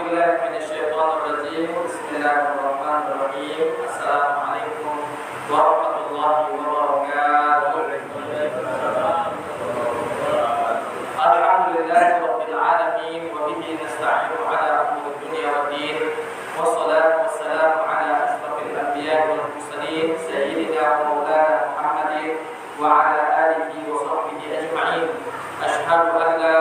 Bismillahirrahmanirrahim. Assalamualaikum warahmatullahi wabarakatuh. Alhamdulillahirabbil alamin wa bihi nasta'inu ala umuri dunya waddin. Wassalatu wassalamu ala asyrafil anbiya'i wal mursalin sayyidina wa maulana Muhammadin wa ala alihi wa sahbihi ajma'in. Asyhadu an la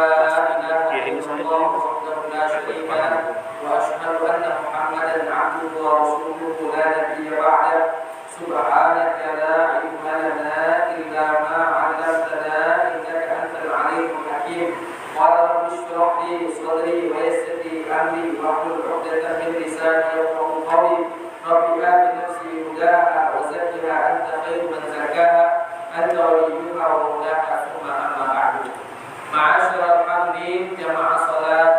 ilaha illallah wahdahu la syarika lahu wa asyhadu anna Muhammadan 'abduhu wa rasuluhu la nabiyya ba'dahu. Subhanaka la ilma lana illa ma 'allamtana innaka antal 'alimul hakim. Qala rabbi shrah li sadri wa yassir li amri wahlul 'uqdatam min lisani yafqahu qawli. Rabbi ati nafsi hudaha wa zakkiha anta khairu man zakkaha anta waliyuha wa maulaha thumma amma ba'du. Ma'asyiral hadirin jamaah salat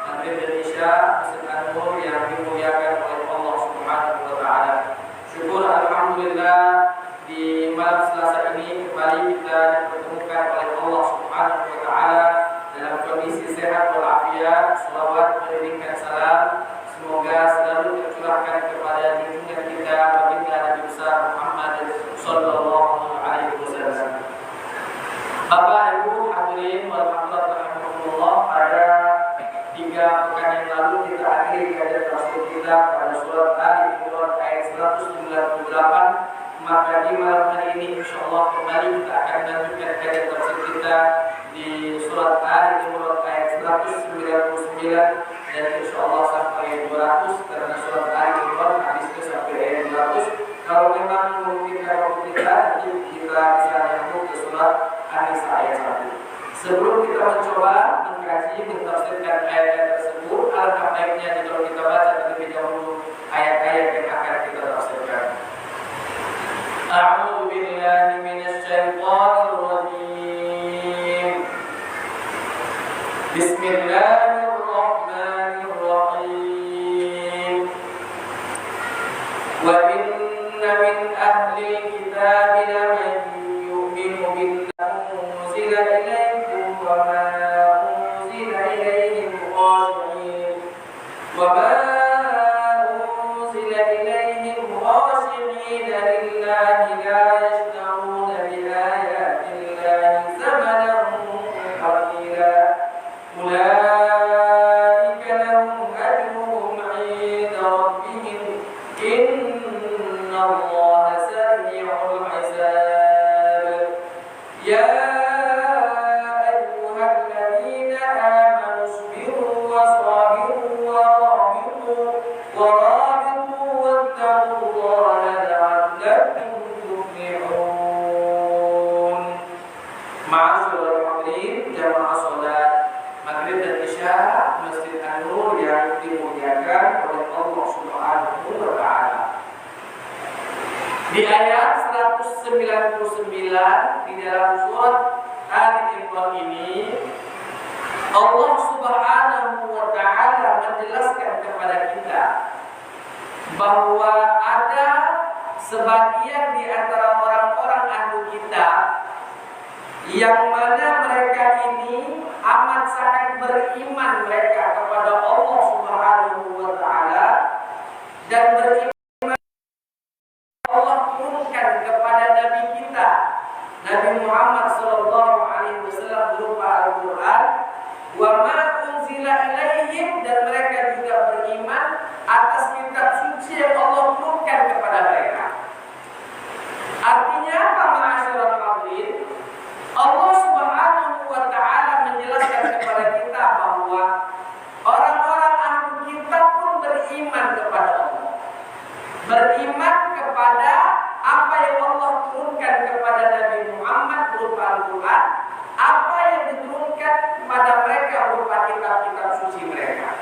Maghrib dan Isya beserta nur yang dimuliakan oleh Allah Subhanahu wa taala. Syukur alhamdulillah di malam Selasa ini kembali kita dipertemukan oleh Allah Subhanahu wa taala dalam kondisi sehat walafiat. Selawat mengirimkan salam semoga selalu tercurahkan kepada junjungan kita baginda Nabi besar Muhammad sallallahu alaihi wasallam. Bapak Ibu hadirin warahmatullahi. Pada 3 pekan yang lalu kita akhiri kajian tafsir kita pada surat Ali Imran ayat 198. Maka di malam hari ini insyaallah kembali kita akan melanjutkan kajian tafsir kita di surat Ali Imran ayat 199 dan insyaallah sampai 200 karena surat Ali Imran habisnya sampai ayat 200. Kalau memang memungkinkan waktu kita bisa nyambung ke surat An-Nisa ayat 1. Sebelum kita mencoba mengkaji, mentafsirkan ayat-ayat tersebut, alangkah baiknya jika kita baca terlebih dahulu ayat-ayat yang akan kita tafsirkan. A'udzu billahi minasy syaithanir rajim. Bismillahirrahmanirrahim. Wa inna min ahli kitabi laman yu'minu billahi unzila ilaykum wa ma unzila ilayhim khashi'in wa ma unzila ilayhim khashi'in lillahi la yashtaruna bi ayati llahi thamanan qalila ulaika lahum ajruhum 'inda rabbihim inna allaha sari'ul hisab. Ya Masjid An-Nur yang dimuliakan oleh Allah Subhanahu wa taala. Di ayat 199 di dalam surat Ali Imran ini Allah Subhanahu wa taala menjelaskan kepada kita bahwa ada sebagian di antara orang-orang ahli kitab yang mana mereka ini amat sangat beriman mereka kepada Allah Subhanahu wa taala dan beriman Allah turunkan kepada nabi kita Nabi Muhammad sallallahu alaihi wasallam berupa Al-Qur'an wa ma unzila ilaihim, dan mereka juga beriman atas kitab suci yang Allah turunkan kepada mereka. Artinya apa, ma'asyiral hadirin? Allah Subhanahu wa taala menjelaskan kepada kita bahwa orang-orang ahli kitab pun beriman kepada Allah. Beriman kepada apa yang Allah turunkan kepada Nabi Muhammad berupa Al-Qur'an, apa yang diturunkan kepada mereka berupa kitab-kitab suci mereka.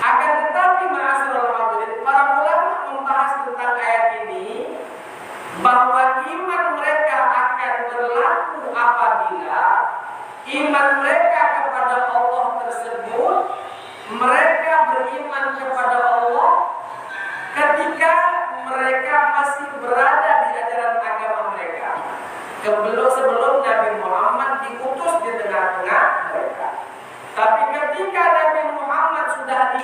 Akan tetapi ma'asyiral hadirin, para ulama membahas tentang ayat ini bahwa iman mereka akan berlaku apabila iman mereka kepada Allah tersebut, mereka beriman kepada Allah ketika mereka masih berada di ajaran agama mereka, sebelum Nabi Muhammad diutus di tengah-tengah mereka. Tapi ketika Nabi Muhammad sudah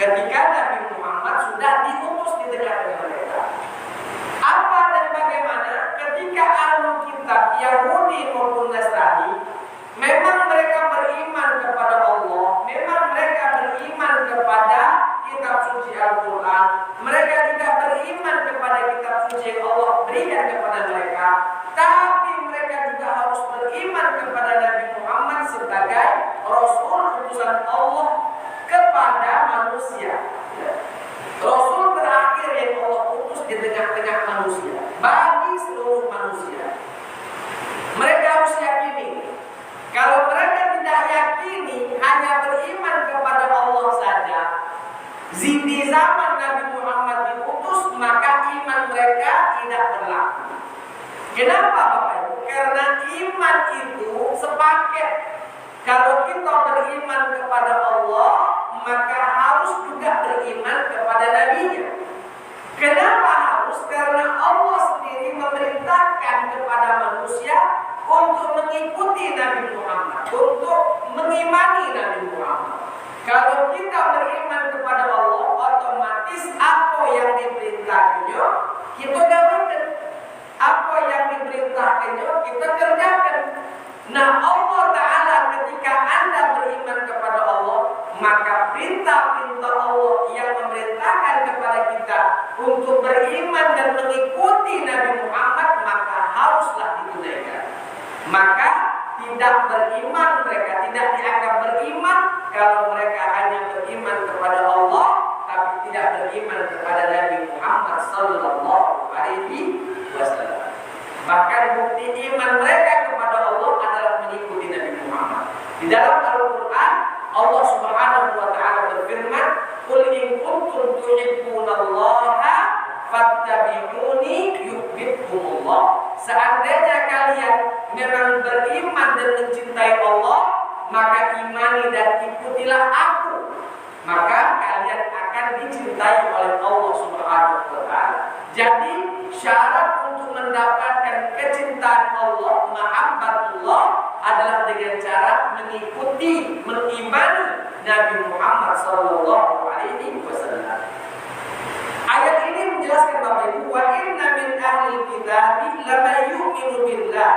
ketika Nabi Muhammad sudah diutus di tengah-tengah mereka. Apa dan bagaimana ketika ahlul kitab Yahudi maupun Nasrani memang mereka beriman kepada Allah, memang mereka beriman kepada kitab suci Al-Quran, mereka juga beriman kepada kitab suci yang Allah berikan kepada mereka, tapi mereka juga harus beriman kepada Nabi Muhammad sebagai Rasul utusan Allah kepada manusia. Rasul terakhir yang Allah utus di tengah-tengah manusia, bagi seluruh manusia. Mereka harus yakini. Kalau mereka tidak yakini, hanya beriman kepada Allah saja, di zaman Nabi Muhammad diutus, maka iman mereka tidak berlaku. Kenapa Bapak Ibu? Karena iman itu sepaket. Kalau kita beriman kepada Allah, maka harus juga beriman kepada Nabi-Nya. Kenapa harus? Karena Allah sendiri memerintahkan kepada manusia untuk mengikuti Nabi Muhammad, untuk mengimani Nabi Muhammad. Kalau kita beriman kepada Allah, otomatis apa yang diperintahkannya kita lakukan, apa yang diperintahkannya kita kerjakan. Nah, Allah Ta'ala ketika Anda beriman kepada Allah, maka perintah-perintah Allah yang memerintahkan kepada kita untuk beriman dan mengikuti Nabi Muhammad, maka haruslah ditunaikan. Maka tidak beriman, mereka tidak dianggap beriman kalau mereka hanya beriman kepada Allah, tapi tidak beriman kepada Nabi Muhammad Sallallahu Alaihi Wasallam. Bahkan bukti iman mereka kepada Allah adalah mengikuti Nabi Muhammad. Di dalam Al-Quran, Allah Subhanahu Wa Taala berfirman, "Qul in kuntum tuhibbunallaha fattabi'uni yuhibbukumullah." Seandainya kalian memang beriman dan mencintai Allah, maka imani dan ikutilah aku, maka kalian akan dicintai oleh Allah Subhanahu Wa Taala. Jadi syarat untuk mendapatkan kecintaan Allah, mahabbatullah, adalah dengan cara mengikuti, mengimani Nabi Muhammad Sallallahu Alaihi Wasallam. Ayat ini menjelaskan Bapak Ibu, wa inna min ahlil kitabi lama yu'minu billah.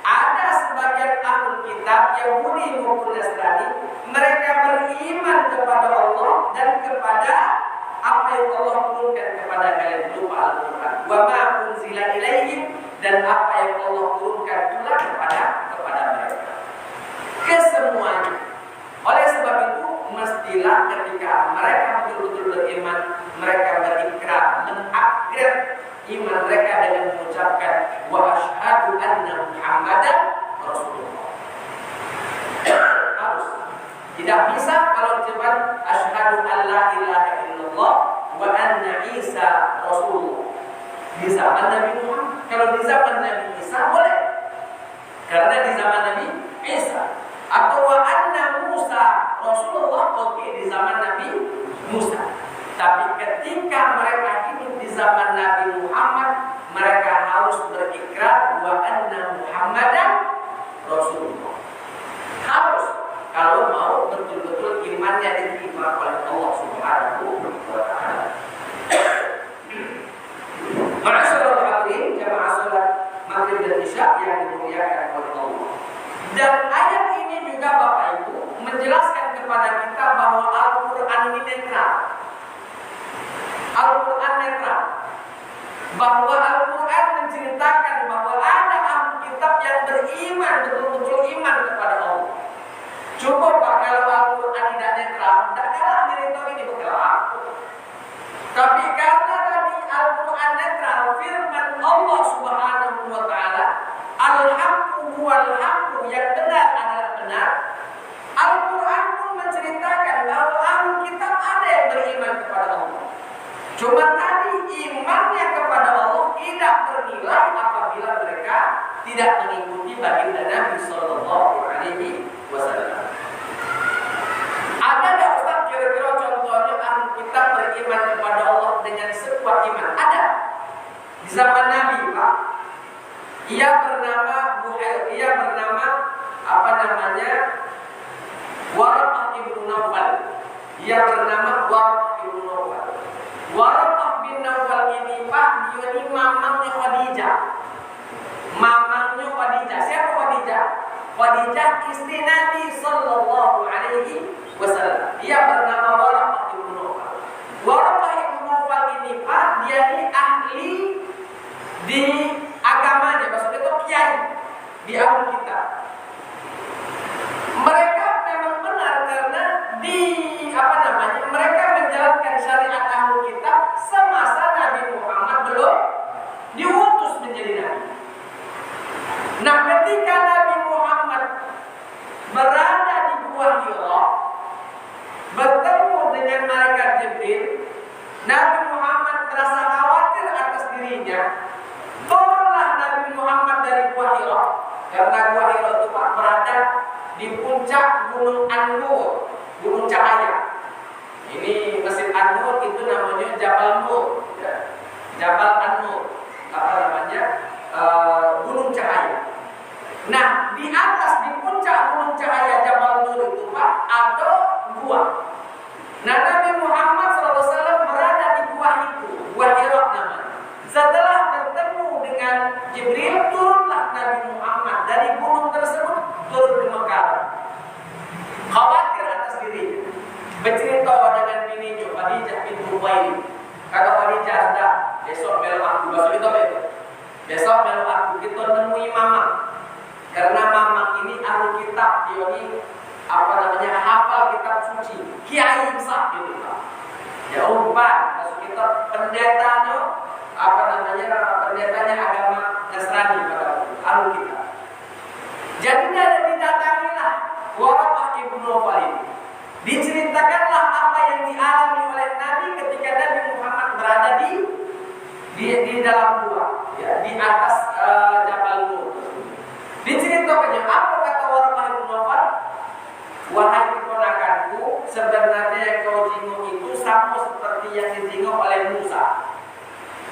Ada sebagian ahlul kitab Yahudi maupun Nasrani, mereka beriman kepada Allah dan kepada apa yang Allah turunkan kepada kalian berupa Al-Quran. Wa ma unzila ilaihim, dan apa yang Allah turunkan pula kepada mereka. Kesemuanya. Oleh sebab itu, mestilah ketika mereka betul-betul beriman, mereka berikrar, mengupgrade iman mereka dengan mengucapkan wa asyhadu anna Muhammadan Rasulullah. Harus. Tidak bisa kalau cuma asyhadu an la ilaha illallah wa anna Isa Rasulullah. Di zaman Nabi Muhammad. Kalau di zaman Nabi Isa boleh, karena di zaman Nabi Isa. Atau wa anna Musa Rasulullah, oke, di zaman Nabi Musa. Tapi ketika mereka hidup di zaman Nabi Muhammad, mereka harus berikrar wa anna Muhammadan Rasulullah. Harus, kalau mau betul-betul imannya diterima oleh Allah Subhanahu wa Ta'ala. Ma'asyiral hadirin, jamaah salat Maghrib dan Isya yang dimuliakan oleh Allah. Dan ayat ini juga Bapak Ibu menjelaskan kepada kita bahwa Al-Quran ini netral. Al-Quran netral. Bahwa Al-Quran menceritakan bahwa ada ahli kitab yang beriman, betul-betul iman kepada Allah. Coba Pak, kalau Al-Quran tidak netral, tidak kalah cerita ini bergerak. Tapi karena tadi Al-Quran netral, firman Allah Subhanahu wa Ta'ala, Al-Haqqu huwal haqqu, yang benar adalah benar. Al-Quran pun menceritakan bahwa ahli kitab ada yang beriman kepada Allah. Cuma tadi imannya kepada Allah tidak bernilai apabila mereka tidak mengikuti baginda Nabi Sallallahu Alaihi Wasallam. Ada tak Ustaz kira-kira contohnya ahli kitab beriman kepada Allah dengan sekuat iman? Ada. Di zaman Nabi, Pak. Ia bernama Waraqah ibnu Nawfal. Ia bernama Waraqah Waraqah bin Nawfal ini Pak, dia ini mamangnya Khadijah. Mamangnya Khadijah. Siapa Khadijah? Khadijah istri Nabi sallallahu alaihi wasallam. Dia bernama Waraqah bin Nawfal. Waraqah bin Nawfal ini Pak, dia ini ahli di agamanya, maksudnya itu kiai di agama kita. Mereka memang benar karena mereka menjalankan syariat ahlu kitab semasa Nabi Muhammad belum diutus menjadi nabi. Nah, ketika Nabi Muhammad berada di Gua Hira bertemu dengan malaikat Jibril, Nabi Muhammad merasa khawatir atas dirinya. Turunlah Nabi Muhammad dari Gua Hira, karena Gua Hira itu Pak berada di puncak Gunung An-Nur, Gunung Cahaya. Ini Masjid An-Nur itu namanya Jabal Nur, ya. Jabal An-Nur, Gunung Cahaya. Nah, di atas di puncak Gunung Cahaya Jabal Nur itu Pak ada gua. Nah, Nabi Muhammad SAW berada di gua itu, Gua Hira namanya. Setelah bertemu dengan Jibril, turunlah Nabi Muhammad dari gunung tersebut turun ke Mekah. Khawatir atas dirinya. Bercerita dengan bininya Khadijah binti Khuwailid. Kata Khadijah, "Sudah, besok melu aku." Bahasa itu apa itu? Besok melu aku kita nemui mamang. Karena mamang ini ahli kitab, dia ini hafal kitab suci, kiai besar gitu Pak. Ya Pak, maksud kita pendetanya pendetanya agama Nasrani pada ahli kitab. Jadi didatangilah Waraqah bin Nawfal ini. Diceritakanlah apa yang dialami oleh Nabi ketika Nabi Muhammad berada di dalam gua, ya, di atas Jabal Nur. Diceritakannya apa kata Waraqah bin Nawfal? "Wahai keponakanku, sebenarnya yang kau jinguk itu sama seperti yang dijinguk oleh Musa."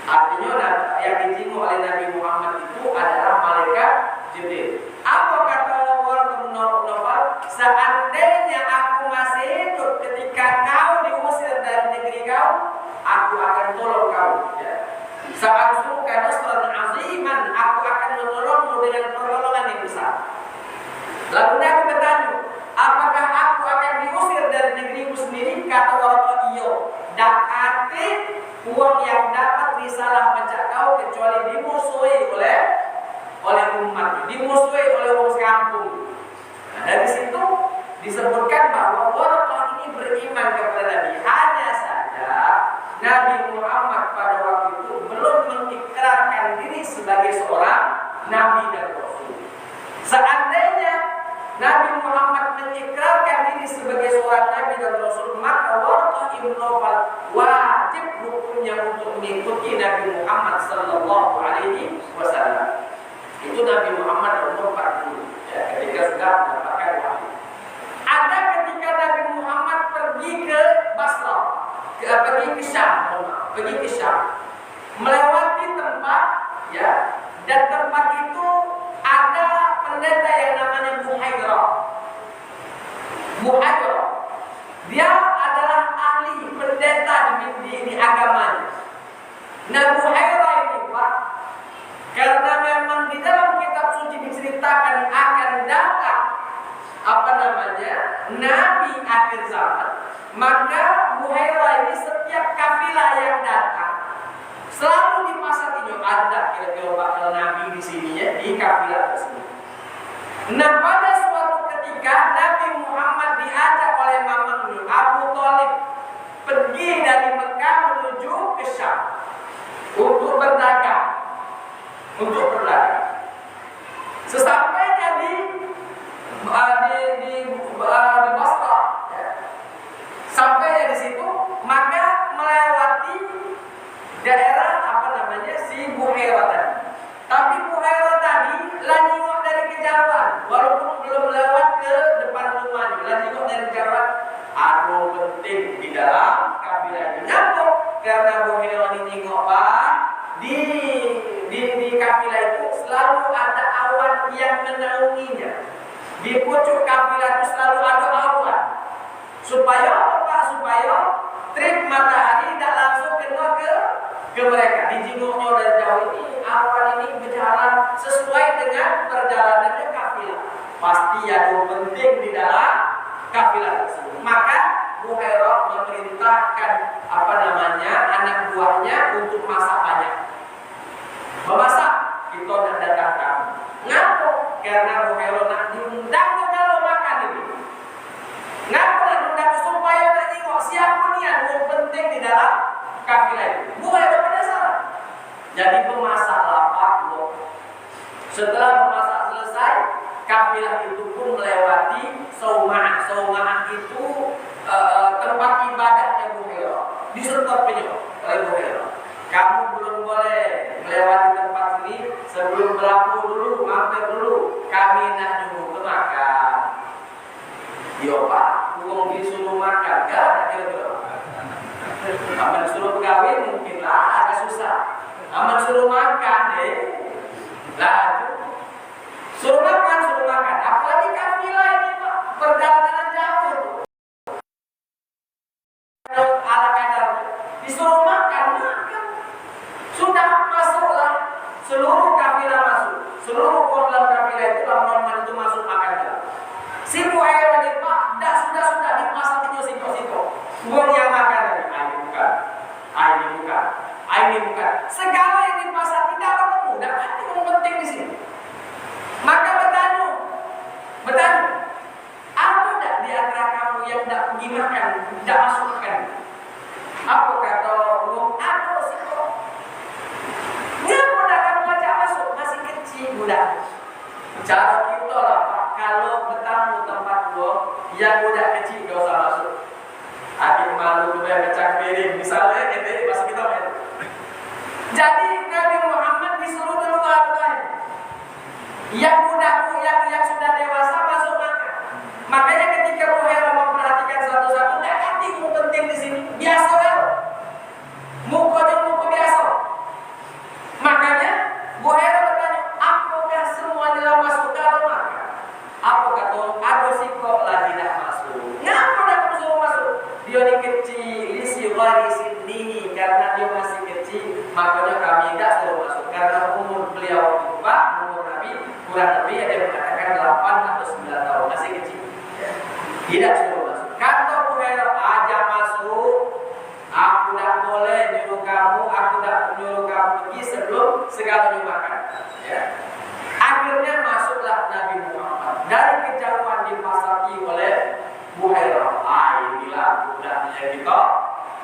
Artinya yang dijinguk oleh Nabi Muhammad itu adalah malaikat Jibril. Apa kata Waraqah bin Nawfal? "Seandainya aku masih hidup ketika kau diusir dari negeri kau, aku akan tolong kau. Sa'ansuruka nasran aziman, aku akan menolongmu dengan pertolongan yang besar." Lalu Nabi bertanya, "Apakah aku akan diusir dari negeriku sendiri?" Kata Waraqah, "Iya. Dakate uang yang dapat risalah macam kau kecuali dimusuhi oleh umat, dimusuhi oleh orang sekampung." Nah, dari situ disebutkan bahwa Waraqah ini beriman kepada Nabi. Hanya saja Nabi Muhammad pada waktu itu belum mengikrarkan diri sebagai seorang Nabi dan Rasul. Seandainya Nabi Muhammad mengikrarkan diri sebagai seorang Nabi dan Rasul, maka Waraqah bin Nawfal wajib hukumnya untuk mengikuti Nabi Muhammad sallallahu alaihi wasallam. Itu Nabi Muhammad umur 40, ya, ketika sudah mendapatkan wahyu. Ada ketika Nabi Muhammad pergi ke Basra, pergi ke Syam, melewati tempat, ya, dan tempat itu ada pendeta yang namanya Buhairah. Dia adalah ahli pendeta di agamanya. Nah, Buhairah ini Pak, karena memang di dalam kitab suci diceritakan akan datang Nabi akhir zaman, maka Buhairah ini setiap kafilah yang datang selalu dipasang ada kira-kira bakal Nabi di sininya di kafilah tersebut. Nah, pada suatu ketika Nabi Muhammad diajak oleh mamangnya Abu Thalib pergi dari Mekah menuju ke Syam untuk berdagang. Sesampainya di Basra, ya. Sampainya di situ, maka melewati daerah si Buhairah tadi. Tapi Buhairah tadi nengok dari kejauhan, walaupun belum lewat ke depan rumahnya, nengok dari kejauhan. Ada penting di dalam kafilah ini. Kenapa? Karena Buhairah ini nengok Pak, di kafilah itu selalu ada awan yang menaunginya. Di pucuk kafilah itu selalu ada awan. Supaya trip matahari tidak langsung kena ke mereka. Dijenguknya dari jauh ini, awan ini berjalan sesuai dengan perjalanannya kafilah. Pasti ada yang penting di dalam kafilah tersebut. Maka Buhairah memerintahkan anak buahnya untuk masak banyak. Memasak, kita nak datang kamu. Ngapa? Karena Buhairah nak diundang kalau makan ini. Ngapa nak diundang supaya nak tengok siapa ni yang penting di dalam kafilah itu. Buhairah penasaran. Jadi pemasak lapak loh. Setelah memasak selesai, kafilah itu pun melewati Sauma'ah. Sauma'ah itu tempat ibadahnya Buhairah. Disertapinya oleh Buhairah. Kamu belum boleh melewati tempat ini sebelum berlaku dulu, mampir dulu. Kami nak nyuruh ke makan. Yo Pak, bukan disuruh makan, gak ada kira-kira. Aman suruh pegawai mungkin lah agak susah. Aman suruh makan lah. Suruh makan. Apalagi kafilah ini Pak, perjalanan jauh. Ala kadar disuruh makan. Sudah masuklah seluruh kafilah masuk. Seluruh korban kafilah itu lama-lama itu masuk makan. Si Buhairah ini Pak, sudah dimasak itu siko. Bukan yang makan tadi. Ini bukan. Segala yang dimasak tidak ketemu. Dan itu yang penting di sini. Maka bertanya, apa tak di antara kamu yang tidak pergi makan, tidak masuk makan? Apa kata Allah? Ada sih kok. Kenapa tak kamu ajak masuk? Masih kecil budak. Cara kita lah Pak, kalau bertamu tempat Allah, yang budak kecil gak usah masuk. Adik malu kemudian pecah piring, misalnya masih kita main. Jadi Nabi Muhammad disuruh keluar kan? Yang budak yang sudah dewasa masuk makan. Makanya ketika Buhairah memperhatikan satu-satu, tidak hati penting di sini. Biasa kan? Muka biasa. Makanya Buhairah bertanya, apakah semuanya telah masuk dalam makan? Apa kata? Ada sih kok lah tidak masuk. Ngapa dah kamu suruh masuk? Dia ni kecil, isi sini karena dia masih kecil. Makanya kami tidak suruh masuk karena umur beliau itu Pak, umur Nabi kurang lebih ada yang mengatakan 8 atau 9 tahun, masih kecil. Tidak suruh masuk. Kata Buhairah, aja masuk. Aku tidak boleh nyuruh kamu, aku tidak menyuruh kamu pergi sebelum segalanya makan. Ya. Akhirnya masuklah Nabi Muhammad. Dari kejauhan dipasaki oleh Buhairah. Inilah budaknya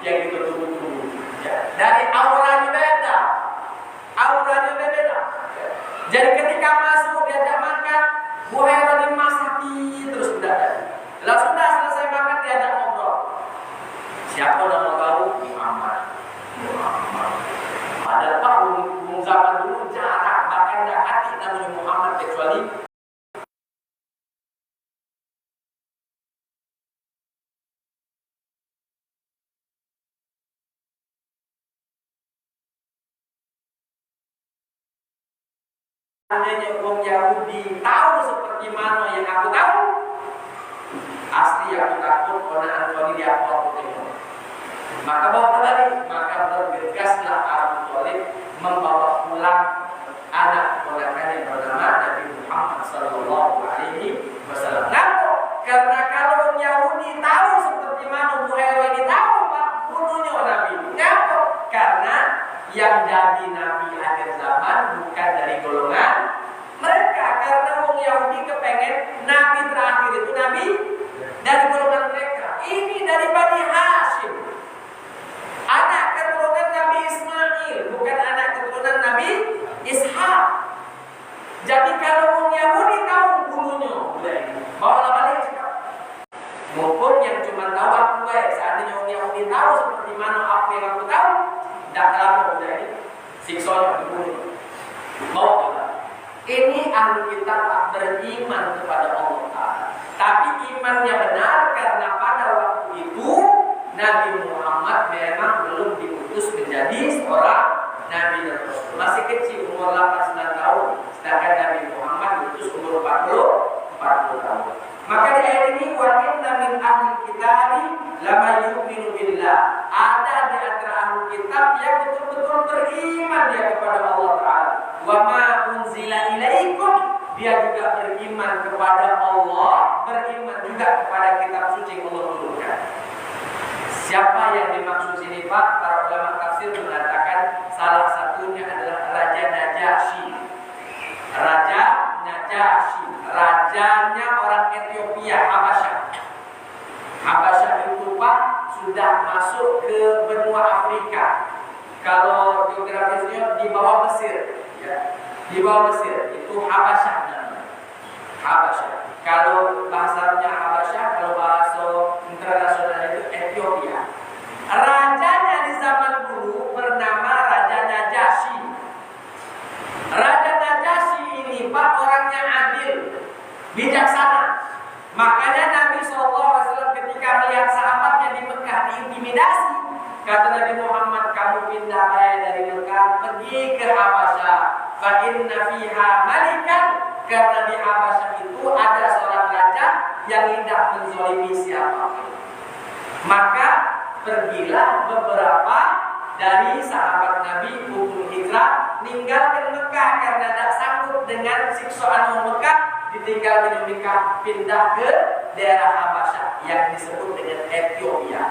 yang kita tunggu-tunggu. Ya. Dari auranya beda. Jadi ketika masuk diajak makan, Buhairah dimasaki terus budak. Lalu sudah selesai makan diajak ngobrol. Siapa nama kau? Muhammad. Padahal Pak, zaman dulu jarak bahkan tidak hati namanya Muhammad kecuali andainya orang Yahudi tahu seperti mana yang aku tahu, asli aku takut orang Anwar di apa itu. Maka bawa kembali, maka bergegaslah Abu Thalib membawa pulang anak ponakan yang bernama Nabi Muhammad Sallallahu Alaihi Wasallam. Kenapa? Karena kalau orang Yahudi tahu seperti mana Buhairah ini tahu Pak, bunuhnya Nabi. Kenapa? Karena yang jadi Nabi akhir zaman bukan dari golongan mereka, karena orang Yahudi kepengen Nabi terakhir itu Nabi dari golongan mereka. Ini dari Bani Hashim, anak keturunan Nabi Ismail, bukan anak keturunan Nabi Ishak. Jadi kalau orang Yahudi tahu bunuhnya, bawalah balik cakap. Maupun yang cuma tahu aku baik, seandainya orang Yahudi tahu seperti mana apa yang aku tahu, tidak lama sudah ini siksanya dibunuh. Mau kita? Ini ahli kitab tak beriman kepada Allah Ta'ala. Tapi imannya benar karena pada waktu itu Nabi Muhammad memang belum diutus menjadi seorang Nabi dan Rasul. Masih kecil, umur 8-9 tahun. Sedangkan Nabi Muhammad diutus umur 40 40 tahun. Maka di ayat ini wa inna min ahli kitabi lama yu'minu billah. Ada di antara ahli kitab yang betul-betul beriman dia kepada Allah Ta'ala. Wa ma unzila ilaikum, dia juga beriman kepada Allah, beriman juga kepada kitab suci yang Allah turunkan. Siapa yang dimaksud sini Pak? Para ulama tafsir mengatakan salah satunya adalah Raja Najasyi. Raja Najasyi, rajanya orang Ethiopia, Habasyah. Habasyah itu Pak sudah masuk ke benua Afrika. Kalau geografisnya di bawah Mesir, ya. Di bawah Mesir itu Habasyah namanya. Habasyah. Kalau bahasanya Habasyah, kalau bahasa internasional itu Ethiopia. Rajanya di zaman dulu bernama Raja Najasyi. Raja Najasyi ini Pak orangnya adil, bijaksana. Makanya Nabi SAW ketika melihat sahabatnya di Mekah diintimidasi, kata Nabi Muhammad, kamu pindah dari Mekah pergi ke Habasyah. Fa inna fiha malikan, karena di Habasyah itu ada seorang raja yang tidak menzalimi siapapun. Maka pergilah beberapa dari sahabat Nabi untuk hijrah meninggalkan Mekah karena tidak sanggup dengan siksaan Mekah, ditinggalkan Mekah pindah ke daerah Habasyah yang disebut dengan Ethiopia.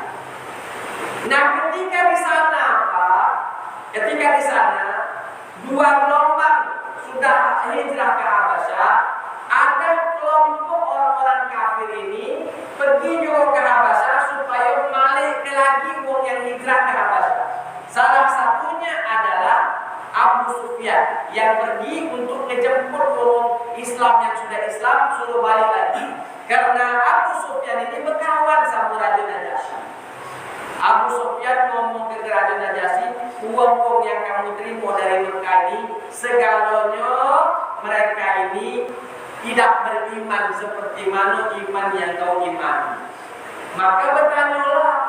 Nah, ketika di sana Pak, ketika di sana dua gelombang sudah hijrah ke Habasyah, ada kelompok orang-orang kafir ini pergi juga ke Habasyah supaya balik lagi wong yang hijrah ke Habasyah. Salah satunya adalah Abu Sufyan yang pergi untuk menjemput orang Islam yang sudah Islam suruh balik lagi. Karena Abu Sufyan ini berkawan sama Raja Najasyi. Abu Sufyan ngomong ke Raja Najasyi, uang-uang yang kamu terima dari Mekah ini, segalanya mereka ini tidak beriman seperti mana iman yang kau imani. Maka bertanyalah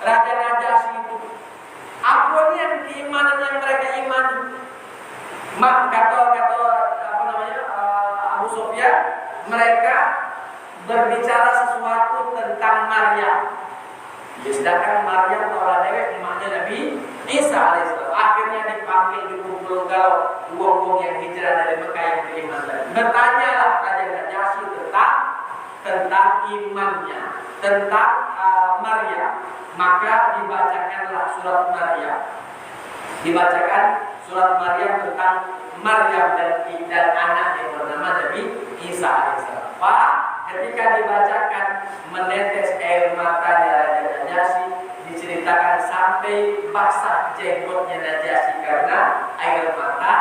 Raja Najasyi itu, apa ini yang keimanan yang mereka imani? Kata Abu Sufyan, mereka berbicara sesuatu tentang Maryam. Ya, sedangkan Maryam orang dewek emaknya Nabi Isa alaihissalam. Akhirnya dipanggil dikumpul kalau uang-uang yang hijrah dari Mekah yang beriman lagi. Bertanyalah Raja Najasyi tentang imannya, tentang Maryam. Maka dibacakanlah surat Maryam. Dibacakan surat Maryam tentang Maryam dan anak yang bernama Nabi Isa alaihissalam. Pak, ketika dibacakan menetes air matanya Raja Najasyi, diceritakan sampai basah jenggotnya Najasyi karena air mata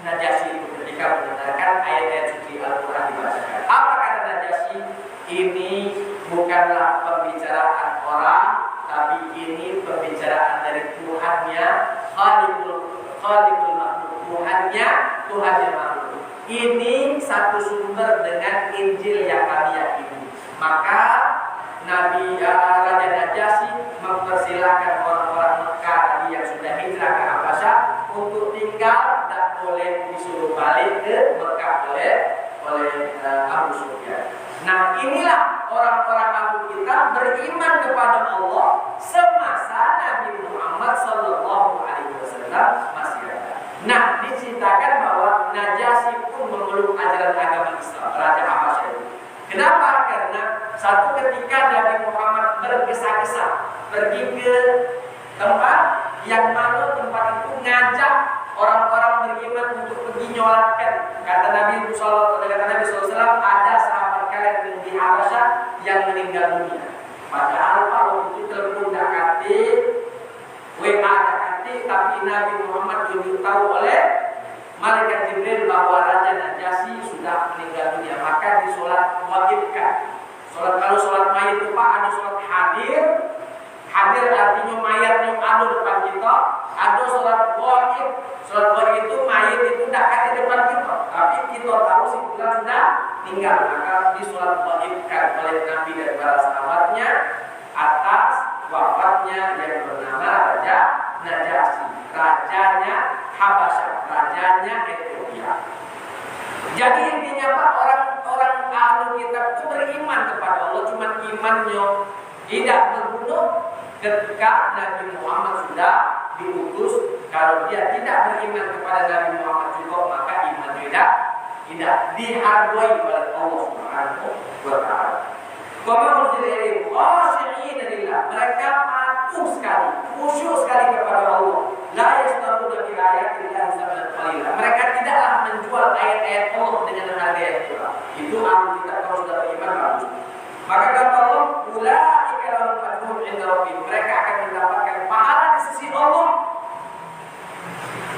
Najasyi itu ketika mendengarkan ayat-ayat suci Al-Quran dibacakan. Apa kata Najasyi? Ini bukanlah pembicaraan orang, tapi ini pembicaraan dari Tuhannya, Khaliqul makhluk, Tuhannya makhluk. Ini satu sumber dengan Injil yang kami yakini. Maka Nabi Raja Najasyi mempersilahkan orang-orang Mekah tadi yang sudah hijrah ke Habasyah untuk tinggal, tak boleh disuruh balik ke Mekah oleh Abu Sufyan. Nah, inilah orang-orang Abu kita beriman kepada Allah semasa Nabi Muhammad SAW masih ada. Nah, diceritakan bahwa Najasyi pun memeluk ajaran agama Islam, Raja Habasyah itu. Kenapa? Karena satu ketika Nabi Muhammad bergesa-gesa pergi ke tempat yang mana tempat itu ngajak orang-orang beriman untuk pergi nyolatkan. Kata Nabi SAW, ada sahabat kalian di Habasyah yang meninggal dunia. Padahal waktu itu telepon dak kate, WA dak kate, tapi Nabi Muhammad diberitahu oleh Malaikat Jibril bahwa Raja Najasyi sudah meninggal dunia. Maka disolat wajibkan. Kalau solat mayit itu Pak, ada solat hadir. Hadir artinya mayat yang ada depan kita. Ada solat wajib. Solat wajib itu mayit itu tidak ada di depan kita, tapi kita tahu si bulan sudah tinggal. Maka disolat wajibkan oleh Nabi dan para sahabatnya atas wafatnya yang bernama Raja Najasyi, rajanya Habasyah, rajanya Ethiopia. Jadi intinya Pak, orang itu beriman kepada Allah, cuma imannya tidak berguna ketika Nabi Muhammad sudah diutus. Kalau dia tidak beriman kepada Nabi Muhammad juga, maka imannya tidak dihargai oleh Allah Subhanahu wa taala. Mereka patuh sekali, khusyuk sekali kepada Allah. La yastaruna bi ayatillahi tsamanan qalila. Mereka tidaklah menjual ayat-ayat Allah dengan harga yang murah. Itu ahli kita kalau sudah beriman bagus. Maka kata Allah, ulaika lahum ajrun 'inda rabbihim. Mereka akan mendapatkan pahala di sisi Allah.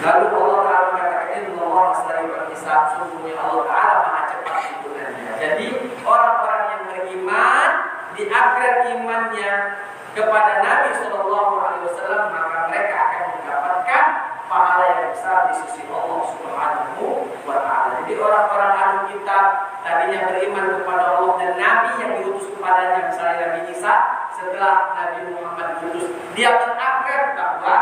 Lalu Allah Ta'ala mengatakan, innallaha sari'ul hisab. Sungguhnya Allah Ta'ala maha cepat hitungannya. Jadi orang-orang yang beriman di akhirat imannya kepada Nabi SAW, maka mereka akan mendapatkan pahala yang besar di sisi Allah Subhanahu wa taala. Jadi orang-orang ahli kitab tadinya beriman kepada Allah dan Nabi yang diutus kepadanya, misalnya Nabi Isa, setelah Nabi Muhammad diutus, dia mengakar bahwa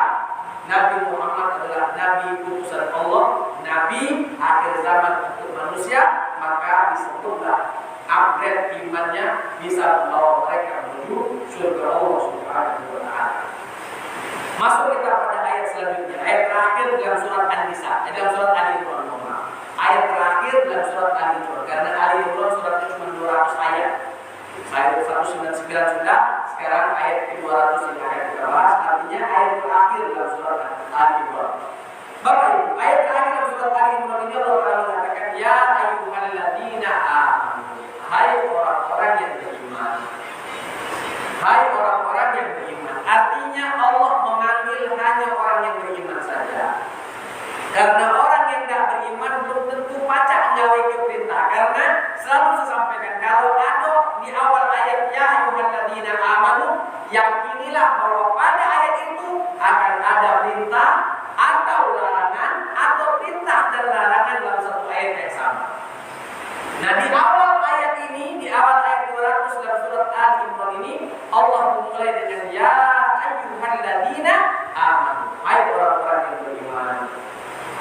Nabi Muhammad adalah Nabi utusan Allah, Nabi akhir zaman untuk manusia, maka disebutlah upgrade imannya bisa membawa mereka menuju surga Allah Subhanahu wa taala. Masuk kita pada ayat selanjutnya, ayat terakhir dalam surat An-Nisa, dalam surat Ali Imran. Ayat terakhir dalam surat Ali Imran, karena Ali Imran suratnya cuma 200 ayat. Ayat 199 sudah, sekarang ayat ke-200 yang akan kita bahas, artinya ayat terakhir dalam surat Ali Imran. Bapak Ibu, ayat terakhir dalam surat Ali Imran ini Allah Ta'ala mengatakan, ya ayyuhalladzina amanu. Hai orang-orang yang beriman. Hai orang-orang yang beriman. Artinya Allah memanggil hanya orang yang beriman saja. Karena orang yang tidak beriman belum tentu pacak nyawai ke perintah. Karena selalu saya sampaikan, kalau ada di awal ayat ya ayyuhalladzina amanu, yakinilah bahwa pada ayat itu akan ada perintah atau larangan, atau perintah dan larangan dalam satu ayat yang sama. Nah, di awal ayat ini, di awal ayat 200 dalam surat Al-Imran ini, Allah memulai dengan ya ayyuhalladzina amanu. Hai orang-orang yang beriman.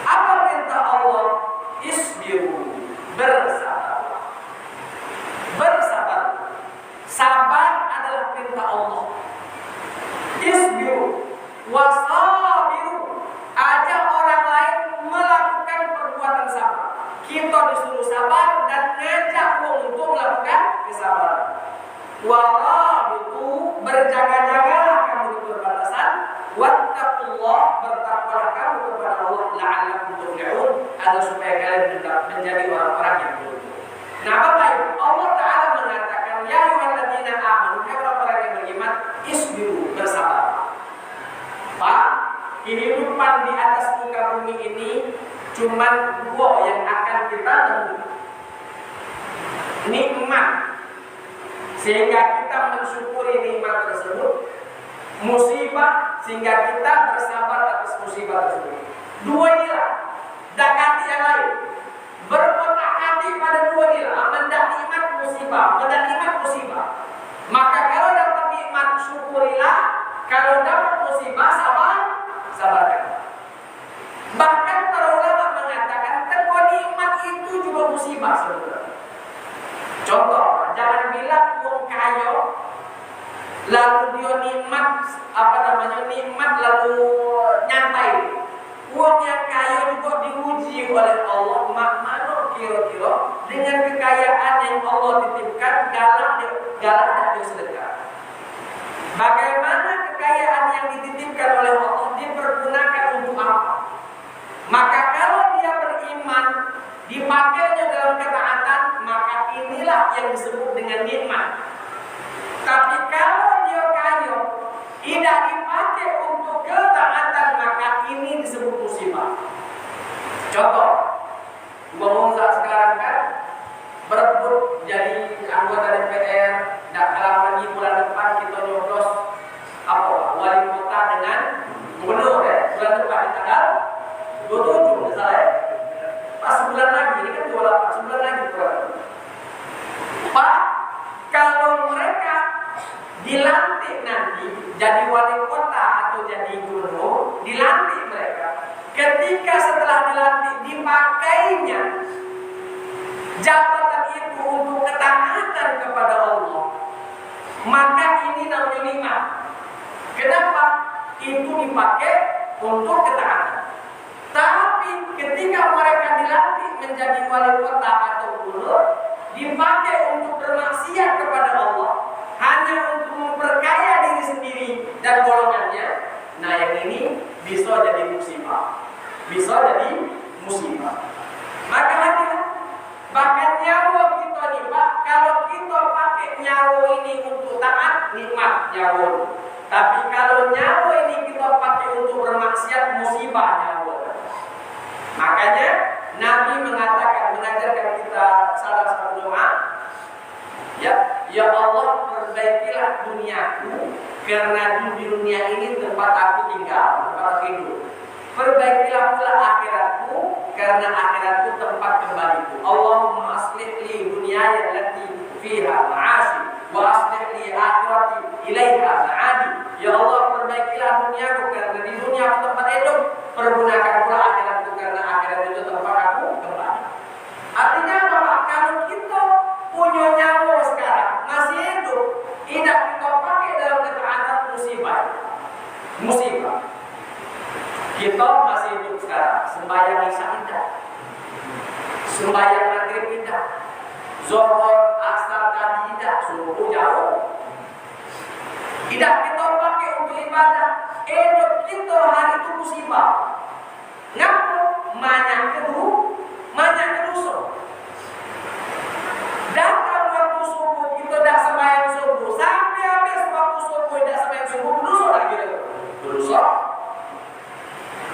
Apa perintah Allah? Isbiru, bersabar. Bersabar. Sabar adalah perintah Allah. Isbiru wasabiru. Ajak orang lain melakukan perbuatan sabar. Kita disuruh sabar dan ngajak untuk melakukan kesabaran. Warabitu, berjaga-jagalah kamu di perbatasan. Wattaqullah, bertakwalah kamu kepada Allah la'allakum tuflihun, agar supaya kalian menjadi orang-orang yang beruntung. Nah, Bapak Ibu, Allah Ta'ala mengatakan ya ayyuhalladzina amanu, hai orang-orang yang beriman, isbiru, bersabar. Pak, kehidupan di atas muka bumi ini cuman dua yang akan kita temui. Nikmat, sehingga kita mensyukuri nikmat tersebut. Musibah, sehingga kita bersabar atas musibah tersebut. Dua inilah, dakati yang lain. Berkotak hati pada dua inilah, mendapat musibah, mendapat musibah. Maka kalau dapat nikmat syukurilah, kalau dapat musibah sabarkan. Bahkan para ulama mengatakan nikmat itu juga musibah sebenarnya. Contoh, jangan bilang uang kaya lalu dia nikmat nikmat lalu nyantai. Uang yang kaya juga diuji oleh Allah. Mana kira-kira dengan kekayaan yang Allah titipkan galak dia sedekah. Bagaimana kekayaan yang dititipkan oleh Allah dipergunakan untuk apa? Maka kalau dia beriman, dipakainya dalam ketaatan, maka inilah yang disebut dengan nikmat. Tapi kalau dia kaya, tidak dipakai untuk ketaatan, maka ini disebut musibah. Contoh, ngomong sekarang kan berebut jadi anggota DPR, tidak kalah lagi bulan depan kita nyoblos wali kota dengan gubernur ya, bulan depan di tanggal 27 misalnya ya. Pas sebulan lagi, ini kan 28, sebulan lagi Pak, kalau mereka dilantik nanti jadi wali kota atau jadi gubernur, dilantik mereka. Ketika setelah dilantik dipakainya jabatan itu untuk ketaatan dipakai untuk ketaatan. Tapi ketika mereka dilantik menjadi wali kota atau gubernur, dipakai untuk bermaksiat kepada Allah, hanya untuk memperkaya diri sendiri dan golongannya. Nah, yang ini bisa jadi musibah. Bisa jadi musibah. Maka hati-hati. Bahkan nyawa kita nih Pak, kalau kita pakai nyawa ini untuk taat, nikmat nyawa. Tapi kalau nyawa ini kita pakai untuk bermaksiat, musibah nyawa. Makanya Nabi mengatakan, mengajarkan kita salah satu doa, ya Allah, perbaikilah duniaku, karena di dunia ini tempat aku tinggal, tempat aku hidup. Perbaikilah pula akhiratku, karena akhiratku tempat kembaliku. Allahumma aslih li dunyaya allati fiha ma'ashi wa aslih li akhirati ilaiha ma'adi. Ya Allah, perbaikilah duniaku, karena di dunia aku tempat hidup. Pergunakan pula akhiratku, karena akhirat itu tempat aku kembali. Artinya apa? Kalau kita punya nyawa sekarang masih hidup, tidak kita pakai dalam ketaatan, musibah. Kita masih hidup sekarang, sembahyang isya tidak, sembahyang maghrib tidak, zuhur, asar tadi tidak, subuh jauh. Tidak kita pakai untuk ibadah. Hidup kita hari itu musibah. Ngapa? Banyak dosa. Datang waktu subuh kita tidak sembahyang subuh, sampai habis waktu subuh tidak sembahyang subuh, dosa lagi itu. Dosa.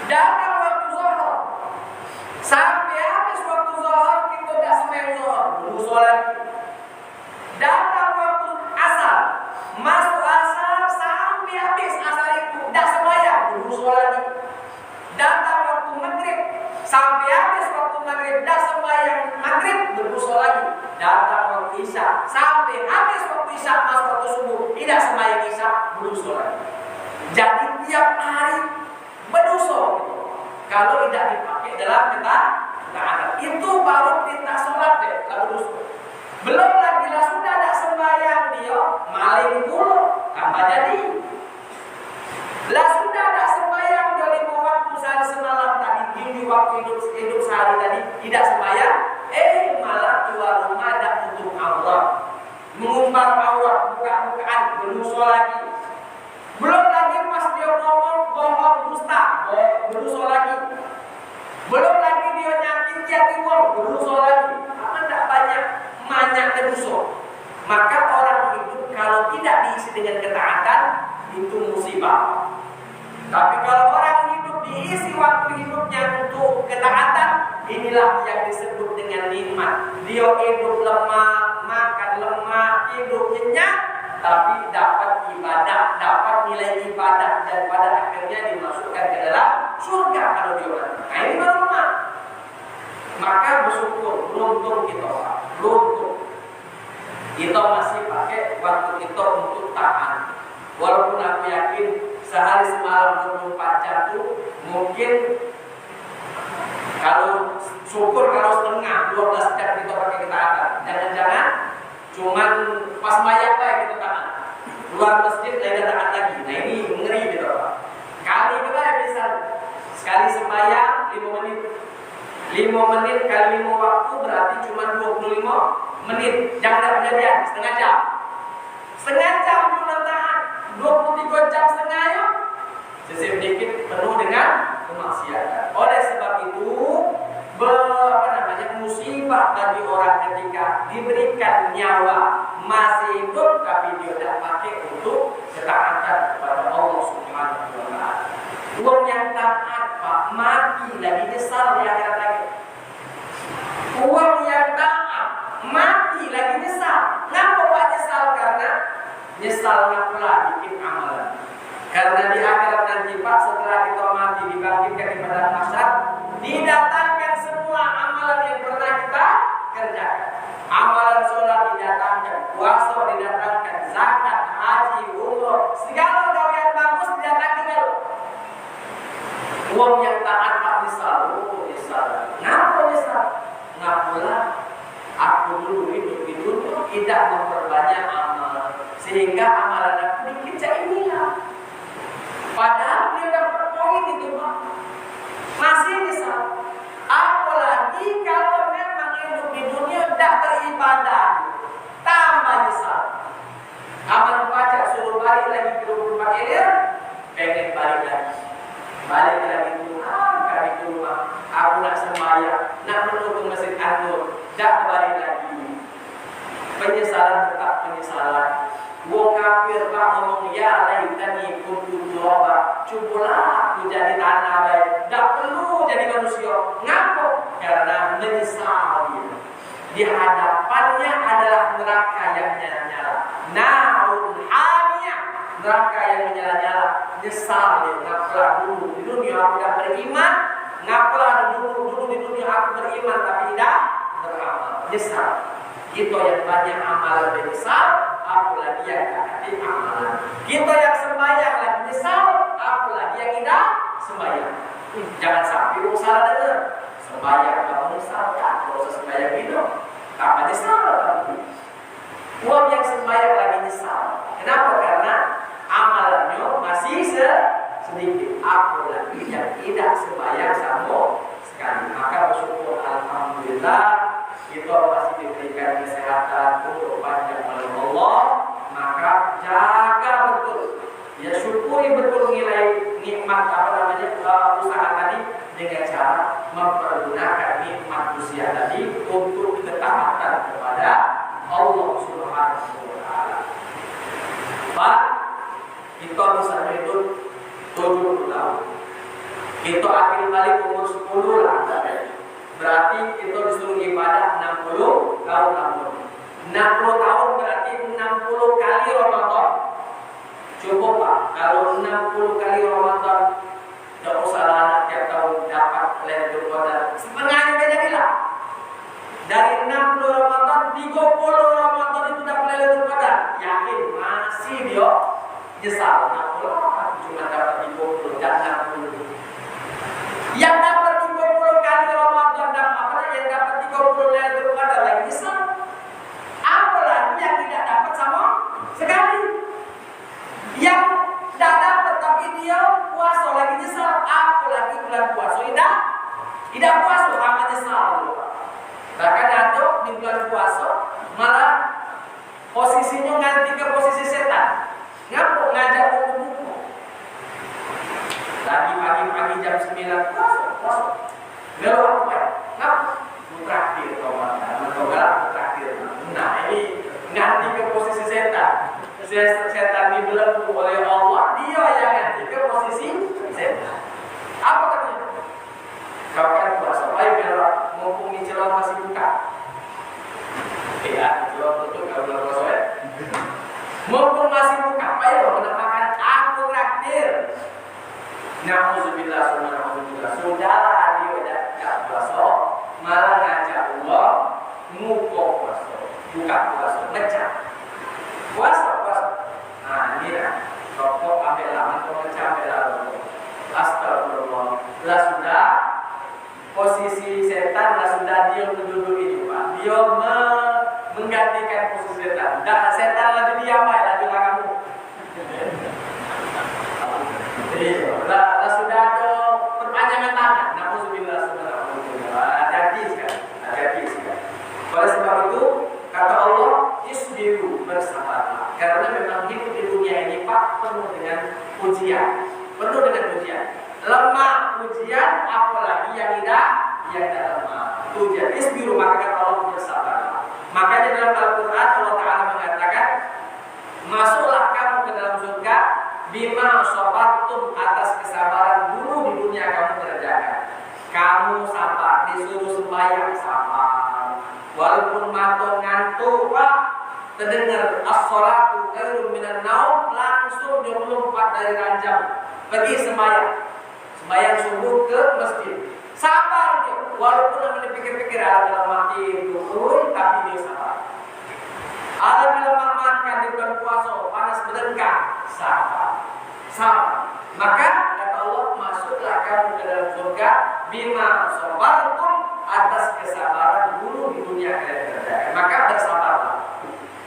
Datang waktu zuhur, sampai habis waktu zuhur kita tidak sembahyang zuhur, dosa lagi. Datang waktu asar, masuk asar sampai habis asar itu tidak sembahyang, dosa lagi. Datang waktu maghrib, sampai habis waktu maghrib tidak sembahyang maghrib, berdosa lagi. Datang waktu isya, sampai habis waktu isya masuk waktu subuh, tidak sembahyang isya, berdosa lagi. Jadi tiap hari berdosa kalau tidak dipakai dalam ketaatan. Itu baru perintah sholat deh, lalu berdosa. Belum lagi lah sudah tidak sembahyang dia maling dulu, tambah jadi. Lah sudah tidak sembahyang dari waktu sehari semalam tadi, di waktu hidup sehari tadi tidak sembahyang, malah keluar rumah tidak tutup aurat, mengumbar aurat, buka-bukaan, berdosa lagi. Belum lagi pas dia ngomong bohong dusta, berdosa lagi. Belum lagi dia nyakiti hati uang, berdosa lagi. Apa tidak banyak dosa. Maka orang hidup kalau tidak diisi dengan ketaatan, itu musibah. Tapi kalau orang hidup diisi waktu hidupnya untuk ketaatan, inilah yang disebut dengan nikmat. Dia hidup lemah, makan lemah, hidup nyenyak, tapi dapat ibadah, dapat nilai ibadah, dan pada akhirnya dimasukkan ke dalam surga kalau dia mati. Nah, ini baru lemah. Maka bersyukur, beruntung kita, beruntung kita masih pakai waktu kita untuk taat. Walaupun aku yakin sehari semalam 24 jam itu mungkin kalau syukur kalau setengah 12 jam kita pakai ketaatan. Jangan-jangan cuman pas mayat aja kita taat. Luar masjid tidak taat lagi. Nah ini ngeri gitu Pak. Kali itu lah misal sekali sembahyang 5 menit. 5 menit kali 5 waktu berarti cuma 25 menit. Jangan kejadian setengah jam. Setengah jam cuma taat. 23 jam setengah ya. Sedikit penuh dengan kemaksiatan. Oleh sebab itu musibah bagi orang ketika diberikan nyawa masih hidup tapi dia tidak pakai untuk ketaatan kepada Allah Subhanahu wa taala. Uang yang taat Pak mati lagi nyesal di akhirat lagi. Uang yang taat mati lagi nyesal. Kenapa Pak nyesal? Karena nyesalnya pula bikin amalan. Karena di akhirat nanti Pak setelah kita mati dibangkitkan di padang mahsyar, didatangkan semua amalan yang pernah kita kerjakan. Amalan sholat didatangkan, puasa didatangkan, zakat, haji, umroh, segala hal yang bagus didatangkan. Uang yang taat Pak nyesal, Ngapa nyesal? Ngapalah aku dulu hidup di dunia tidak memperbanyak amal, sehingga amalan aku dikit inilah. Padahal dia poin itu Pak. Masih nyesal. Apalagi kalau memang hidup di dunia tidak beribadah, tambah nyesal. Aman baca suruh balik lagi ke 24 ilir, pengen balik lagi. Balik lagi ke rumah, aku nak sembahyang, nak menutup masjid anur, tak balik lagi. Penyesalan tetap penyesalan. Wong kafir Pak ngomong ya laitani kuntu turaba, cubalah aku jadi tanah baik, tak perlu jadi manusia. Ngapa? Karena menyesal dia. Di hadapannya adalah neraka yang nyala-nyala. Narun hamiyah, neraka yang menyala-nyala. Nyesal dia, ngapalah dulu di dunia aku tidak beriman, ngapalah dulu di dunia aku beriman tapi tidak beramal. Nyesal. Kita yang banyak amalan menyesal, apalagi yang tidak amalan. Kita yang sembahyang lagi nyesal, apalagi yang tidak sembahyang. Jangan sampai salah dengar. Sembahyang kamu nyesal, kan? Proses sembahyang itu, apa nyesal? Uang yang sembahyang lagi nyesal. Kenapa? Karena amalannya masih sedikit. Apalagi yang tidak sembahyang sama sekali. Maka bersyukur alhamdulillah. Kita masih diberikan kesehatan untuk panjang oleh Allah, maka jaga betul, ya syukuri betul nilai nikmat usaha tadi dengan cara mempergunakan nikmat usia tadi untuk ketaatan kepada Allah Subhanahu wa Ta'ala. Pak, kita bisa hidup 70 tahun. Kita akhir balik umur 10 lah. Berarti kita disuruh ibadah 60 tahun lama. 60 tahun berarti 60 kali Ramadan. Cukup Pak, kalau 60 kali Ramadan tidak usah anak tiap tahun dapat Lailatul Qadar. Setengahnya jadilah. Dari 60 Ramadan, 30 Ramadan itu dapat Lailatul Qadar. Yakin masih dia nyesal. 60 cuma dapat 30 dan 60. Yang dapat 30 kali Ramadan dan yang dapat 30 Lailatul Qadar lagi nyesal. Apalagi yang tidak dapat sama sekali. Yang tidak dapat tapi dia puasa lagi nyesal. Apalagi bulan puasa tidak puasa sama nyesal. Bahkan ada di bulan puasa malah posisinya ganti ke posisi setan. Ngapa ngajak buku-buku? Tadi pagi-pagi jam 9 puasa. Belok apa ya? Ngapa? Traktir traktir. Nah ini ganti ke posisi setan. Setan dibelenggu oleh Allah, dia yang ganti ke posisi setan. Apa katanya? Kapan puasa? Ayo belok, mumpung celon masih buka. Ya, celon tutup kalau belum puasa ya. Mumpung masih buka, ayo menamakan aku traktir. Na'udzubillah subhanallah. Sudahlah dia tidak puasa, malah ngajak Allah ngukok puasa, buka puasa, ngecap puasa. Nah ini ya, rokok ambil lama, ngecap ambil lalu. Astagfirullah. Lah sudah posisi setan, lah sudah dia menduduki juga. Dia menggantikan posisi setan. Dah setan lagi diam, lagi kamu. Lah sudah ada perpanjangan tangan. Na'udzubillah subhanallah. Hati-hati sekali. Oleh sebab itu kata Allah, isbiru, bersabarlah. Karena memang hidup di dunia ini Pak penuh dengan ujian. Lemah ujian, apalagi yang tidak lemah. Ujian isbiru, maka kata Allah bersabarlah. Makanya dalam Al-Quran Allah Ta'ala mengatakan, masuklah kamu ke dalam surga bima sabartum, atas kesabaran dulu di dunia kamu kerjakan. Kamu sabar, disuruh sembahyang sabar. Walaupun matung ngantuk Pak, terdengar as-sholatu khairun minan naum, langsung dia melompat dari ranjang pergi sembahyang subuh ke masjid. Sabar dia, walaupun namanya pikir-pikir dalam mati turun, tapi dia sabar. Ada bila makan di bulan puasa panas berdengkang, sabar. Maka kata Allah, masuklah kamu ke dalam surga bima sabartum, atas kesabaran dulu di dunia kalian kerjakan. Maka bersabarlah.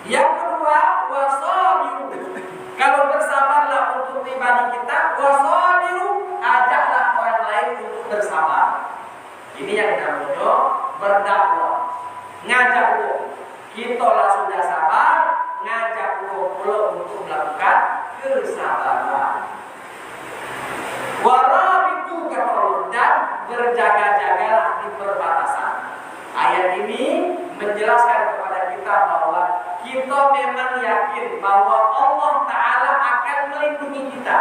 Yang kedua, wasabiru. Kalau bersabarlah untuk pribadi kita, wasabiru, ajak tidak sabar, ngajak pulau untuk melakukan kesabaran. Warabitu kata Allah, dan berjaga-jagalah di perbatasan. Ayat ini menjelaskan kepada kita bahwa kita memang yakin bahwa Allah Ta'ala akan melindungi kita,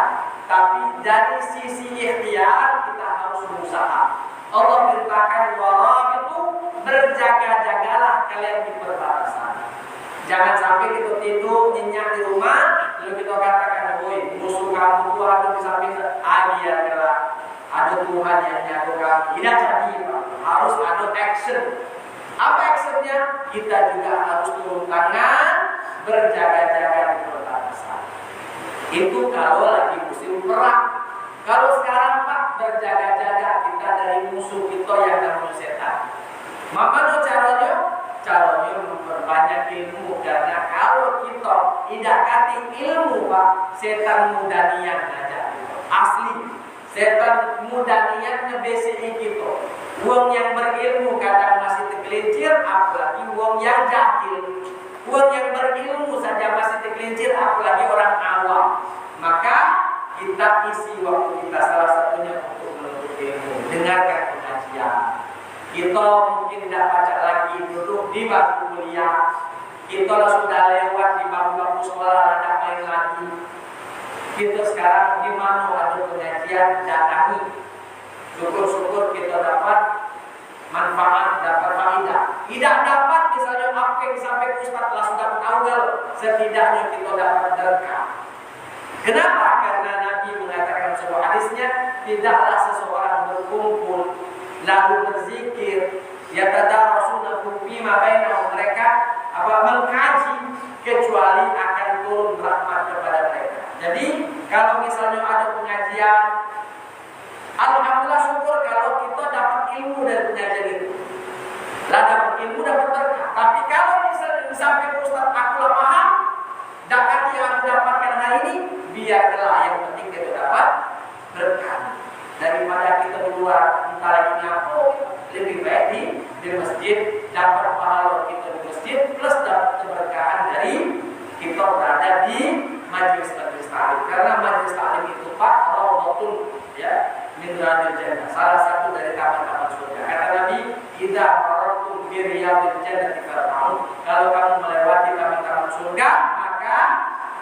tapi dari sisi ikhtiar kita harus berusaha. Allah perintahkan warabitu, berjaga-jagalah kalian di perbatasan. Jangan sampai kita tidur nyenyak di rumah, lalu kita katakan, "Woi, musuh kamu tuh ada di samping biarlah ada Tuhan yang jaga kamu." Tidak jadi, Pak. Harus ada action. Apa actionnya? Kita juga harus turun tangan, berjaga-jaga di perbatasan. Itu kalau lagi musim perang. Kalau sekarang Pak, berjaga-jaga kita dari musuh kita yang namanya setan. Maka caranya? Caranya memperbanyak ilmu, karena kalau kita tidak kasih ilmu Pak, setan mudah niat aja. Asli, setan mudah niat ngebesi kita. Wong yang berilmu kadang masih tergelincir, apalagi wong yang jahil. Wong yang berilmu saja masih tergelincir, apalagi orang awam. Maka kita isi waktu kita salah satunya untuk menuntut ilmu, dengarkan pengajian. Kita mungkin tidak baca lagi, duduk di bangku kuliah. Kita sudah lewat di bangku sekolah, ada main lagi. Kita sekarang di mana ada pengajian, datangi. Syukur-syukur kita dapat manfaat, dapat faedah. Tidak dapat misalnya apa yang disampaikan Ustaz lah sudah tahu, setidaknya kita dapat berkah. Kenapa? Karena Nabi mengatakan sebuah hadisnya, tidaklah seseorang berkumpul lalu berzikir, yatadarasunahu fima bainahum, mereka mengkaji, kecuali akan turun rahmat kepada mereka. Jadi kalau misalnya ada pengajian, alhamdulillah syukur kalau kita dapat ilmu dari pengajian itu. Lah dapat ilmu, dapat berkah. Tapi kalau misalnya disampaikan Ustaz aku lah paham, dapat yang aku dapatkan hari ini, biarlah yang penting kita dapat berkah. Daripada kita di luar entah lagi ngapo, lebih baik di masjid, dapat pahala kita di masjid plus dapat keberkahan dari kita berada di majelis-majelis ta'lim. Karena majelis ta'lim itu Pak, rawdatun ya min riyadil jannah, salah satu dari taman-taman surga. Kata Nabi, idza marartum bi riyadil jannati farta'u, kalau kamu melewati taman-taman surga, maka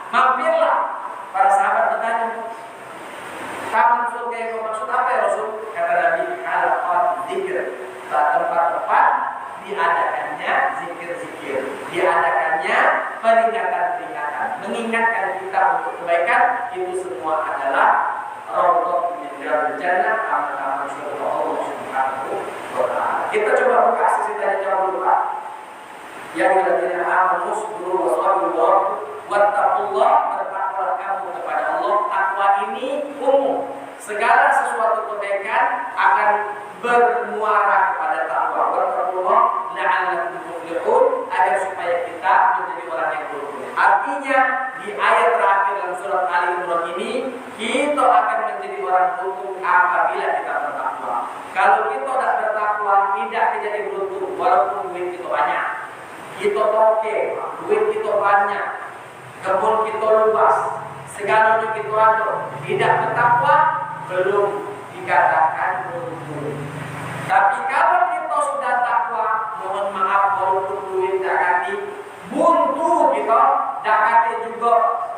mampirlah. Para sahabat bertanya, taman surga yang maksud apa ya Rasul? Kata Nabi, halaqat zikir, tempat-tempat diadakannya zikir-zikir, diadakannya peringatan-peringatan, mengingatkan kita untuk kebaikan. Itu semua adalah rawdatun min riyadil jannah, taman-taman surga Allah Subhanahu wa ta'ala. Kita coba buka sisi tadi jauh dulu Pak. Ya alladzina amanu sabiru wa sabiru wattaqullah, bertakwalah kamu kepada Allah. Takwa ini umum. Segala sesuatu kebaikan akan bermuara kepada takwa. Wattaqullah la'allakum tuflihun, agar supaya kita menjadi orang yang beruntung. Artinya di ayat terakhir dalam surat Ali Imran ini, kita akan menjadi orang beruntung apabila kita bertakwa. Kalau kita tidak bertakwa, tidak menjadi beruntung walaupun duit kita banyak. Kita toke, duit kita banyak, kebun kita luas, segalanya kita ada, tidak bertakwa belum dikatakan beruntung. Tapi kalau kita sudah takwa, mohon maaf walaupun duit dakati buntu kita, dakati juga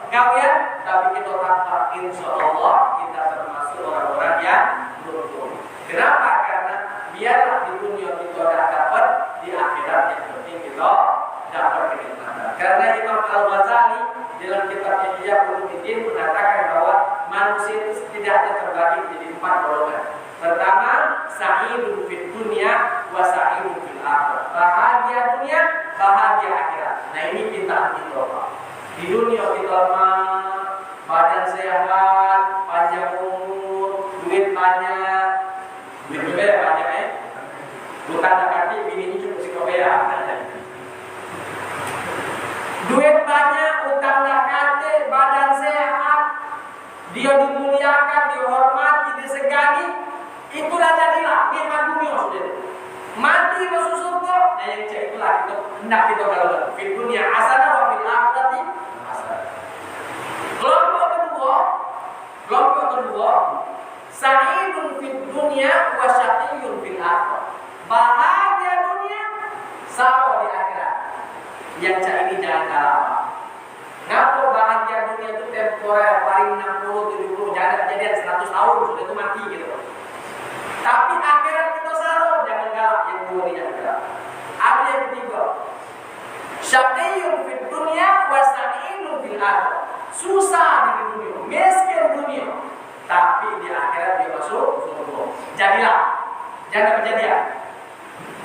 gawian, tapi kita takwa, insya Allah kita termasuk orang-orang yang beruntung. Kenapa? Karena biarlah di dunia kita tidak dapat, di akhirat yang penting kita dapat kenikmatan. Karena Imam Al-Ghazali dalam kitabnya Ihya Ulumuddin mengatakan bahwa manusia itu setidaknya terbagi menjadi 4 golongan. Pertama, sa'idun fid dunya wa sa'idun fil akhirah. Bahagia dunia, bahagia akhirat. Nah ini kita Pak. Di dunia kita lemah, badan sehat, panjang umur, duit banyak. Duit banyak bukan kaki bininya cuma si kobea. Duit banyak, utang dakate, badan sehat, dia dimuliakan, dihormati, disegani, itulah jadilah nikmat dunia sudah. mati masuk surga, nah yang cek itulah kita hendak kita galaukan. Fil dunia hasanah wa fil akhirati hasanah. Kelompok kedua, sa'idun fid dunya wa syaqiyyun fil akhirah. Bahagia dunia, sawa di akhirat. Yang cak ini jangan kalah. Ngapa bahagia dunia itu temporer, paling 60, 70, jangan kejadian 100 tahun sudah itu mati gitu. Tapi akhirat kita sawa, jangan kalah. Yang dua ini jangan kalah. Ada yang ketiga, syaqiyyun fid dunya wa sa'idun fil akhirah. Susah di dunia, miskin dunia, tapi di akhirat dia masuk surga. Jadilah, jangan kejadian.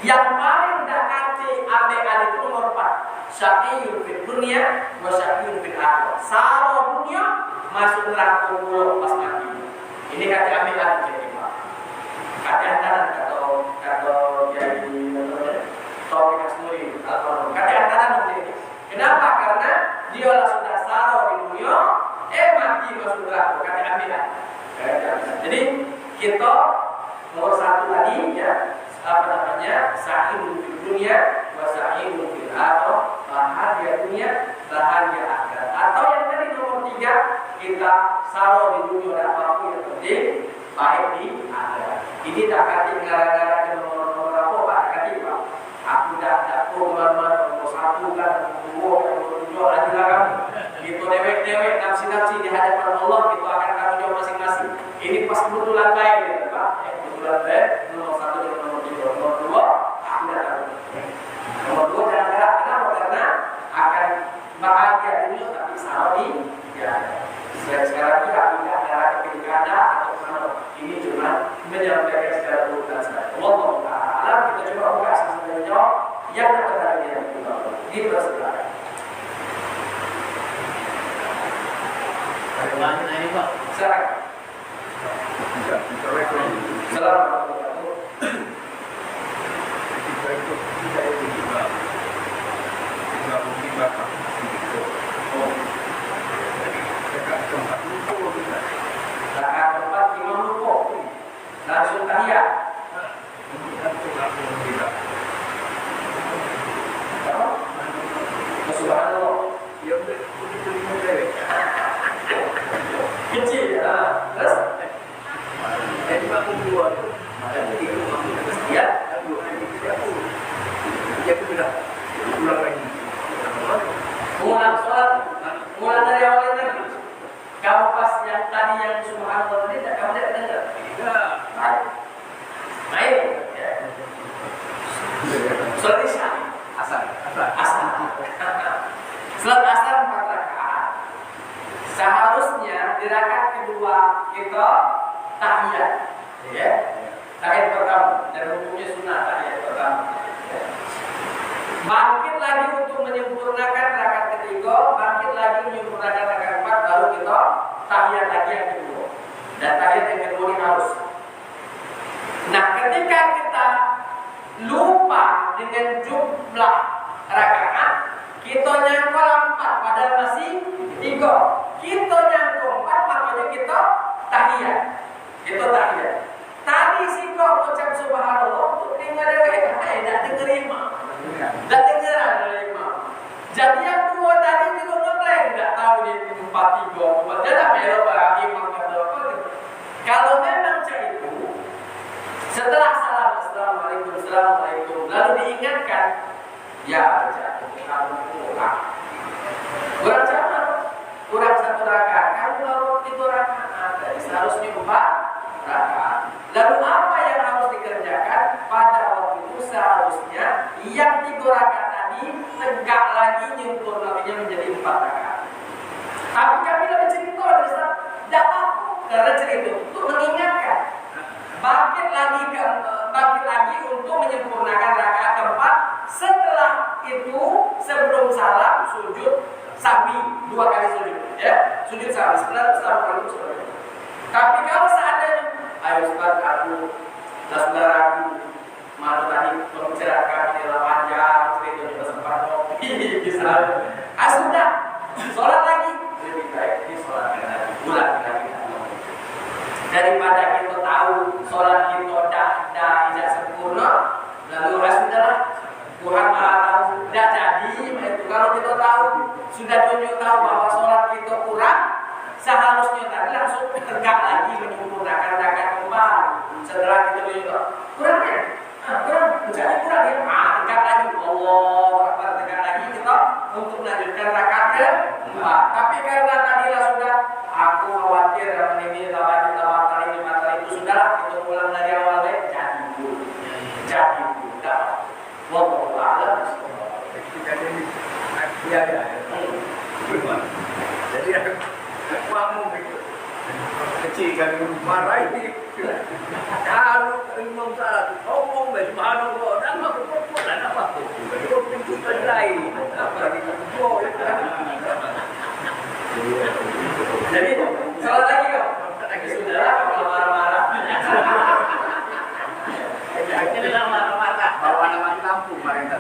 Yang paling dekati ambil itu nomor 4. Syaqiyyun fid dunya wa syaqiyyun fil akhirah. Sawa dunia masuk neraka pulau pas mati. Ini kata ambil jadi Pak. Kata antaran kata jadi topik asmuri atau kata antaran menjadi. Kenapa? Karena dia sudah sawa di dunia, mati masuk neraka. Kata ambil. Jadi kita nomor 1 tadi ya, apa namanya, sa'idun fil dunya wa sa'idun fil akhirah, bahagia dunia, bahagia akhirat. Atau yang tadi nomor 3, kita sawa di dunia dan apapun yang penting baik di akhirat. Ini tak kati negara-negara ke nomor apa Pak? Kati Pak. Aku dah teman-teman nomor 1 kan, nomor 2, nomor 7 lagi lah kamu. Itu dewek-dewek nafsi-nafsi di hadapan Allah, itu akan tanggung jawab masing-masing. Ini pas kebetulan baik ya Pak. Kebetulan baik nomor 1 dan nomor 3. Nomor 2 aku dah tahu. Nomor 2 jangan gerak. Kenapa? Karena akan bahagia dunia tapi sawa di ya. Sekarang kita tidak ada pilkada atau mana. Ini cuma menyampaikan secara urutan saja. Allah Taala kita coba buka sesuatu jawab yang dapat dari dia. Dipersilakan. Bagaimana ini Pak? Silakan. Assalamualaikum. Rakaat keempat imam rukuk langsung tahiyat. Subhanallah. Kecil ya. Terus Jadi Pak kedua itu ya. Dia sudah ulang lagi. Mulai dari awal lagi. Kamu pas yang tadi yang subhanallah tadi kamu tidak dengar. Tidak. Baik. Salat Isya. Asal. Salat asar 4 rakaat. Seharusnya di rakaat kedua kita tahiyat, ya. Tahiyat pertama dan hukumnya sunnah tahiyat pertama. Bangkit lagi untuk menyempurnakan rakaat ketiga, bangkit lagi menyempurnakan rakaat 4, baru kita tahiyat lagi yang kedua. Dan tahiyat yang kedua ini harus. Nah, ketika kita lupa dengan jumlah rakaat, kita nyangkol 4 padahal masih 3. Kita nyangkol 4 makanya kita tahiyat. Kita tahiyat. Tadi sih kau ucap subhanallah untuk dengar tidak diterima. Tak dengar diterima. Jadi yang dua tadi juga ngeklaim tidak tahu di 4-3. Jangan melok para imam atau apa. Kalau memang itu setelah salam assalamualaikum lalu diingatkan ya baca kurang sama kurang 1 rakaat kamu baru 3 rakaat dari seharusnya 4 rakaat. Lalu apa yang harus dikerjakan pada waktu itu? Seharusnya yang 3 rakaat tadi tegak lagi nyumpur namanya menjadi 4 rakaat. Tapi kami lebih cerita dari sana tidak apa karena cerita untuk mengingatkan bangkit lagi untuk menyempurnakan rakaat keempat. Setelah itu sebelum salam sujud sahwi 2 kali sujud, ya sujud sahwi setelah itu. Tapi kalau seandainya ayo Ustaz aku saudaraku malu tadi pembicaraan kami adalah panjang cerita juga sempat ngopi bisa sudah sholat lagi lebih baik di sholat lagi ulang lagi daripada kita tahu sholat kita tidak sempurna lalu sudah tunjuk tahu bahwa sholat kita kurang, seharusnya tadi langsung tegak lagi menyempurnakan rakaat keempat. Setelah kita tunjuk tahu kurang ya, kurang, jadi kurang ya, tegak lagi, Allah Akbar, tegak lagi kita untuk melanjutkan rakaat keempat. Tapi karena tadilah sudah, aku khawatir dengan ini tambah kali 5 kali itu sudahlah, kita ulang dari awal deh, jadi dulu, dah. Wallahu a'lam. Ya. Jadi kamu kecil kan marah ini. Kalau imam salah, ngomong subhanallah, dan apa dan apa tuh? Itu pintu lain. Apa itu? Jadi salah lagi kau. Sudah kalau marah-marah. Ini marah-marah. Bawa nama lampu kemarin.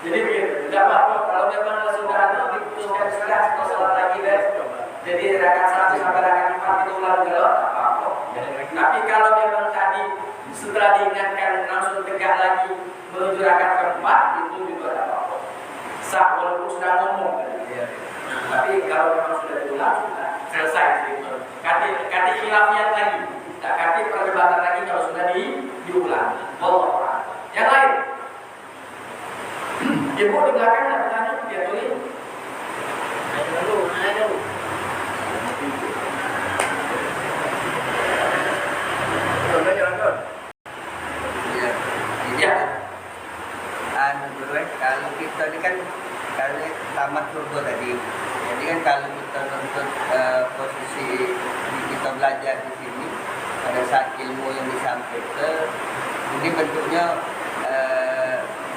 Jadi begitu, tidak apa-apa kalau memang sudah diputuskan sudah kita sholat lagi deh. Jadi rakaat 1 sampai rakaat 4 itu ulang dulu, tak apa-apa. Tapi kalau memang tadi setelah diingatkan langsung tegak lagi menuju rakaat keempat, itu juga tak apa-apa. Sah walaupun sudah ngomong. Tapi kalau memang sudah diulang, sudah selesai. Kati khilafiyat lagi, tak kati perdebatan lagi kalau sudah diulang. Allah. Yang lain. Ibu di belakang ada tanya, dia tulis. Ada. Ya. Kalau kita ini kan kalau tamat turbo tadi, jadi kan kalau kita nonton posisi kita belajar di sini pada saat ilmu yang disampaikan, ini bentuknya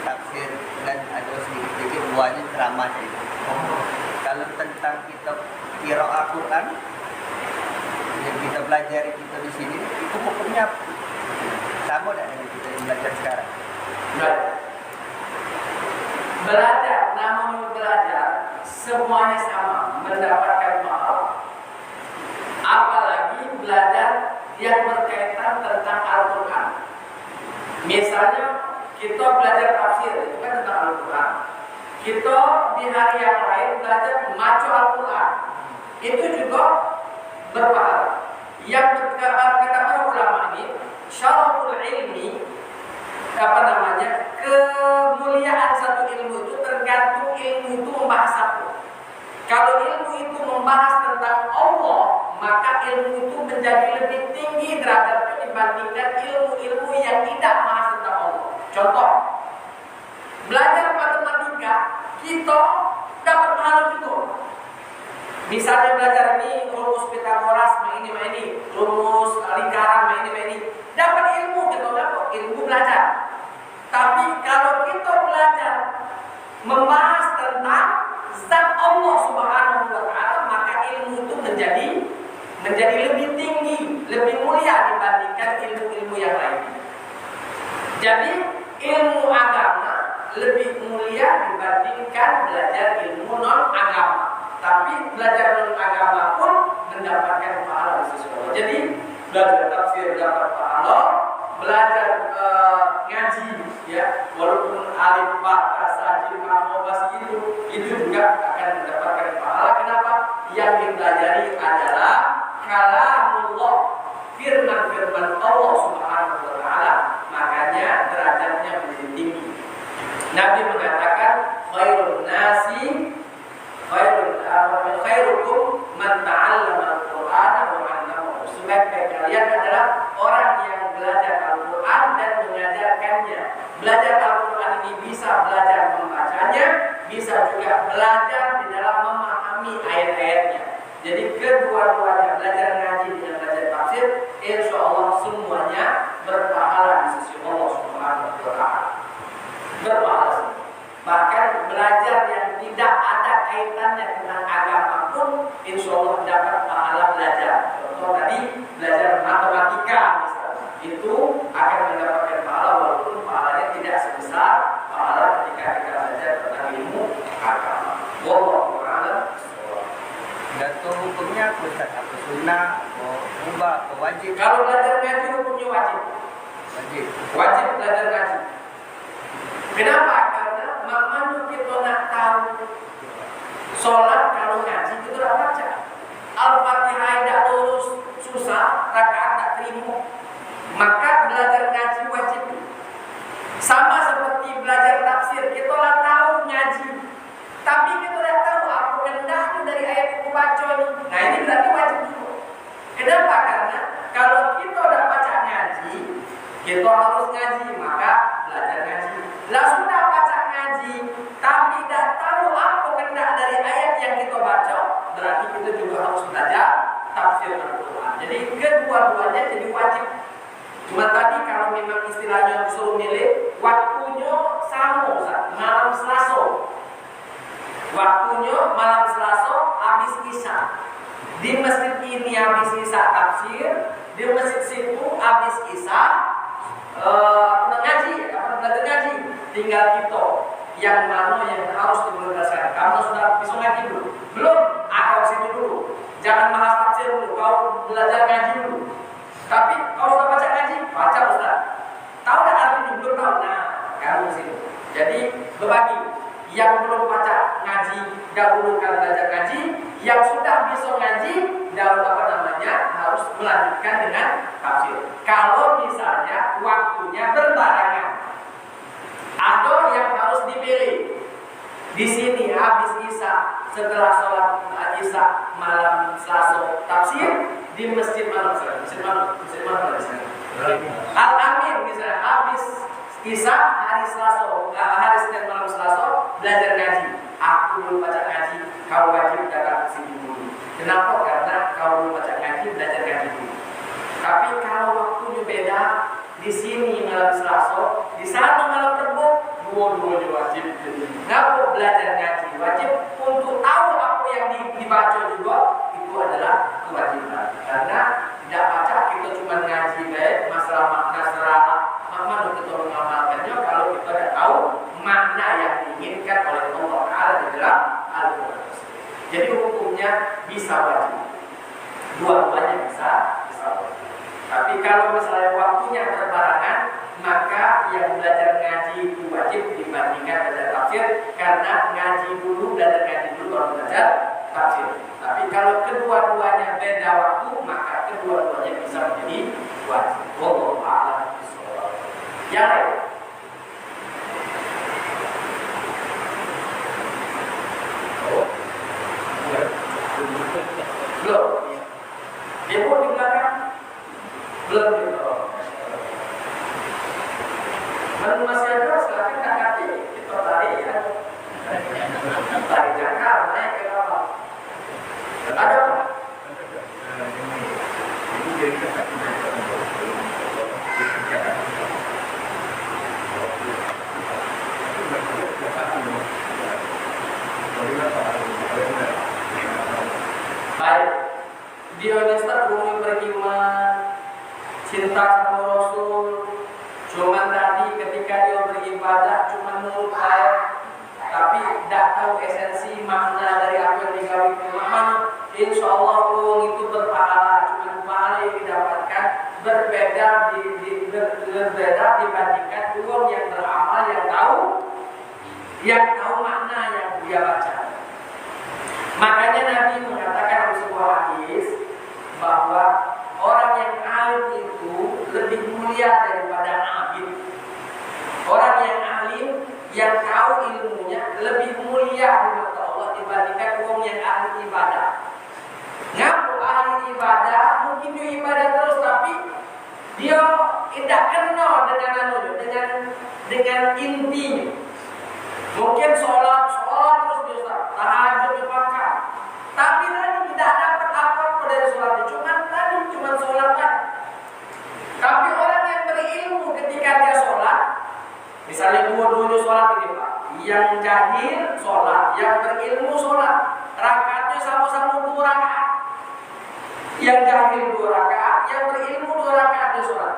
tafsir dan ada sedikit buahnya ceramah itu. Kalau tentang kita qiraah Quran yang kita belajar kita di sini itu hukumnya sama dengan kita yang belajar sekarang. Belajar, namun belajar semuanya sama, mendapatkan pahala. Apalagi belajar yang berkaitan tentang Al-Quran. Misalnya kita belajar tafsir, itu kan tentang Al-Quran. Kita di hari yang lain belajar membaca Al-Quran, itu juga berpahala. Yang kata para ulama ini, syaraful ilmi, kemuliaan satu ilmu itu tergantung ilmu itu membahas apa. Kalau ilmu itu membahas tentang Allah, maka ilmu itu menjadi lebih tinggi derajatnya dibandingkan ilmu-ilmu yang tidak membahas tentang Allah. Contoh, belajar matematika, kita dapat pahala juga. Misalnya belajar ini rumus Pitagoras, ini, rumus lingkaran, ini, dapat ilmu, kita dapat ilmu belajar. Tapi kalau kita belajar membahas tentang zat Allah Subhanahu wa Ta'ala, maka ilmu itu menjadi lebih tinggi, lebih mulia dibandingkan ilmu-ilmu yang lain. Jadi ilmu agama lebih mulia dibandingkan belajar ilmu non agama. Tapi belajar non agama pun mendapatkan pahala di sisi Allah. Jadi belajar tafsir dapat pahala, belajar ngaji, ya, walaupun alif ba ta sa jim ha bas itu juga akan mendapatkan pahala. Kenapa? Yang dipelajari adalah kalamullah, firman-firman Allah Subhanahu wa Ta'ala, makanya derajatnya menjadi tinggi. Nabi mengatakan khairun nasi khairukum man ta'allama al-Qur'ana wa 'allamahu. Sebaik-baik kalian adalah orang yang belajar Al-Qur'an dan mengajarkannya. Belajar Al-Qur'an ini bisa belajar membacanya, bisa juga belajar di dalam memahami ayat-ayatnya. Jadi kedua-duanya, belajar ngaji dan belajar tafsir, insya Allah semuanya berpahala di sisi Allah Subhanahu wa Ta'ala. Berpahala semua. Bahkan belajar yang tidak ada kaitannya dengan agama pun insya Allah dapat pahala belajar. Contoh tadi belajar matematika misalnya, itu akan mendapatkan pahala walaupun pahalanya tidak sebesar pahala ketika kita belajar tentang ilmu agama. Wallahu a'lam. Dan hukumnya apa Ustaz? Apa sunnah, apa mubah, apa wajib? Kalau belajar ngaji hukumnya wajib. Wajib belajar ngaji. Kenapa? Karena maknanya kita nak tahu sholat kalau ngaji itu tidak baca. Al-Fatihah tidak lurus susah, rakaat tak terima. Maka belajar ngaji wajib. Sama seperti belajar tafsir, kita lah tahu ngaji, tapi kita tidak tahu apa kendaknya dari ayat yang baca ini. Nah ini berarti wajib juga. Kenapa? Karena kalau kita udah baca ngaji, kita harus ngaji, maka belajar ngaji. Lah sudah baca ngaji, tapi tidak tahu apa kendak dari ayat yang kita baca, berarti kita juga harus belajar tafsir Al-Quran. Jadi kedua-duanya jadi wajib. Cuma tadi kalau memang istilahnya disuruh milih, waktunya sama, malam Selasa. Waktunya malam Selasa habis Isya. Di masjid ini habis Isya tafsir, di masjid situ habis Isya belajar ngaji. Tinggal kita yang mana yang harus diprioritaskan. Kamu sudah bisa ngaji belum? Belum? Kau situ dulu. Jangan bahas tafsir dulu, kau belajar ngaji dulu. Tapi kau sudah baca ngaji? Baca Ustaz. Tahu tak artinya? Belum tahu. Nah, kamu situ. Jadi berbagi. Yang belum baca ngaji, dahulukan belajar ngaji. Yang sudah bisa ngaji, harus melanjutkan dengan tafsir. Kalau misalnya waktunya berbarengan, atau yang harus dipilih. Di sini habis Isya, setelah sholat Isya malam Selasa tafsir, di masjid mana? Masjid mana di sana? Al-Amin misalnya habis Isya hari Selasa, hari Senin malam Selasa belajar ngaji. Aku belum baca ngaji, kau wajib datang ke sini dulu. Kenapa? Karena kau belum baca ngaji, belajar ngaji dulu. Tapi kalau waktunya beda, di sini malam Selasa, di sana malam Rebo, dua-duanya wajib. Ngapa belajar ngaji? Wajib untuk tahu apa yang dibaca juga, itu adalah kewajiban. Karena tidak baca kita cuma ngaji baik masalah makna serana, makna kita mengamalkannya kalau kita tidak tahu makna yang diinginkan oleh Allah Taala di dalam Al-Quran. Jadi hukumnya bisa wajib. Dua-duanya bisa wajib. Tapi kalau misalnya waktunya berbarengan, maka yang belajar ngaji itu wajib dibandingkan belajar tafsir, karena ngaji dulu, belajar ngaji dulu baru belajar tafsir. Tapi kalau kedua-duanya beda waktu, maka kedua-duanya bisa menjadi wajib. Wallahu a'lam bishawab. Yang lain? Belum. Ibu di belakang? Belum gitu. Kalau masih ada silakan tak kaki kita tarik ya. Tarik jangkar naik ke bawah. Ada apa? Baik. Dia Ustaz belum beriman, cinta sama Rasul. Cuma tadi ketika dia beribadah cuma nurut ayat, tapi tidak tahu esensi makna dari apa yang digawe mana. Insya Allah uang itu berpahala, cuma pahala yang didapatkan berbeda dibandingkan uang yang beramal yang tahu makna yang dia baca. Makanya Nabi mengatakan dalam sebuah hadis bahwa orang yang alim itu lebih mulia daripada abid. Orang yang alim, yang tahu ilmunya lebih mulia di mata Allah dibandingkan orang yang ahli ibadah. Ngaku ahli ibadah, mungkin dia ibadah terus tapi dia tidak kenal dengan intinya. Mungkin sholat terus bisa, tahajud dipakai. Tapi tadi tidak dapat apa-apa dari sholatnya, cuma sholat kan. Tapi orang yang berilmu ketika dia sholat, misalnya dua-duanya sholat ini Pak, yang jahil sholat, yang berilmu sholat, rakaatnya sama-sama 2 rakaat. Yang jahil 2 rakaat, yang berilmu 2 rakaat dia sholat.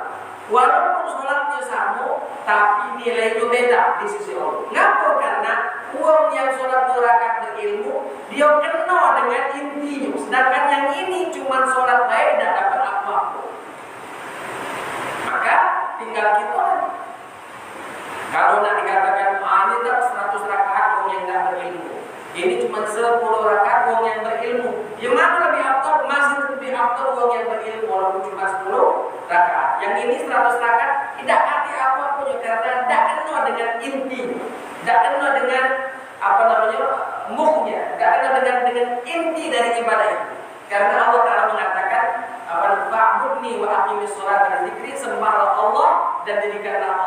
Walaupun sholatnya sama, tapi nilainya beda di sisi Allah. Ngapa? Karena orang yang sholat 2 rakaat berilmu, dia kenal dengan intinya. Sedangkan yang ini cuma sholat baik dan dapat apa-apa. Maka tinggal kita. Kalau nak dikatakan ini tak 100 rakaat orang yang tidak berilmu Ini cuma 10 rakaat wong yang berilmu. Yang mana lebih afdal? Masih lebih afdal wong yang berilmu walaupun cuma 10 rakaat. Yang ini 100 rakaat tidak arti apa-apa karena tidak kenal dengan inti, tidak kenal dengan apa namanya mukhnya, tidak kenal dengan inti dari ibadah itu. Karena Allah Taala mengatakan fa'budni wa aqimis sholata li dzikri, sembahlah Allah dan dirikanlah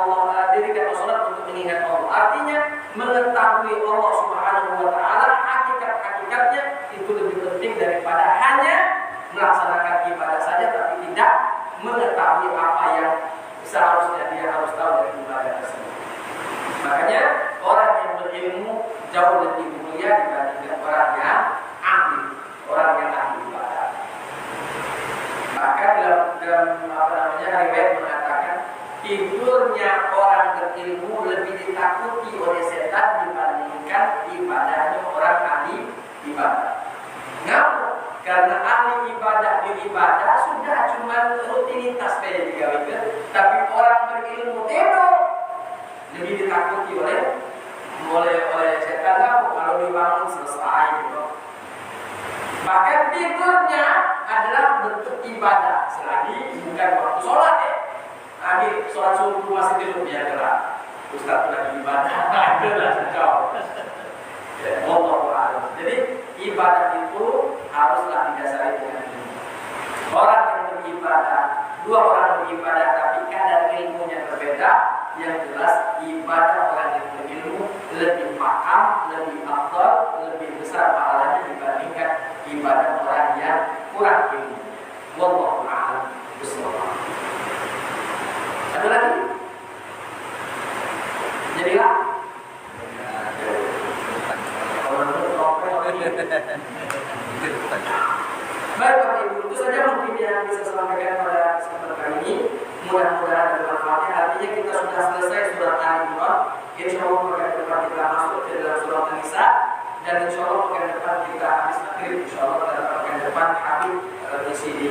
salat untuk mengingat Allah. Artinya mengetahui Allah Subhanahu wa taala hakikat-hakikatnya itu lebih penting daripada hanya melaksanakan ibadah saja tapi tidak mengetahui apa yang seharusnya dia harus tahu dari ibadah tersebut. Makanya orang yang berilmu jauh lebih mulia dibandingkan orang yang ahli ibadah. Maka dalam riwayat mengatakan tidurnya orang berilmu lebih ditakuti oleh setan dibandingkan ibadahnya orang ahli ibadah. Ngapa? Karena ahli ibadah di ibadah sudah cuma rutinitas saja digawekan, tapi orang berilmu tidur lebih ditakuti oleh setan. Kalau dibangun selesai gitu. Bahkan tidurnya adalah bentuk ibadah selagi bukan waktu sholat ya. Adik sholat subuh masih tidur dia gerak. Ustaz lagi ibadah, itulah jauh. Jadi ibadah itu haruslah didasari dengan ilmu. Orang yang beribadah, dua orang beribadah tapi kadar ilmunya berbeda, yang jelas ibadah orang yang berilmu lebih paham, lebih afdal, lebih besar pahalanya dibandingkan ibadah orang yang kurang ilmu. Wallahu a'lam bishawab. Ada lagi? Jadilah. Baik Bapak Ibu, itu saja mungkin yang bisa saya sampaikan pada kesempatan kali ini. Mudah-mudahan bermanfaat. Artinya kita sudah selesai surat Al-Imran. Insya Allah pekan depan kita masuk ke dalam surat An-Nisa, dan insya Allah pekan depan kita habis maghrib. Insya Allah pada pekan depan habis isi di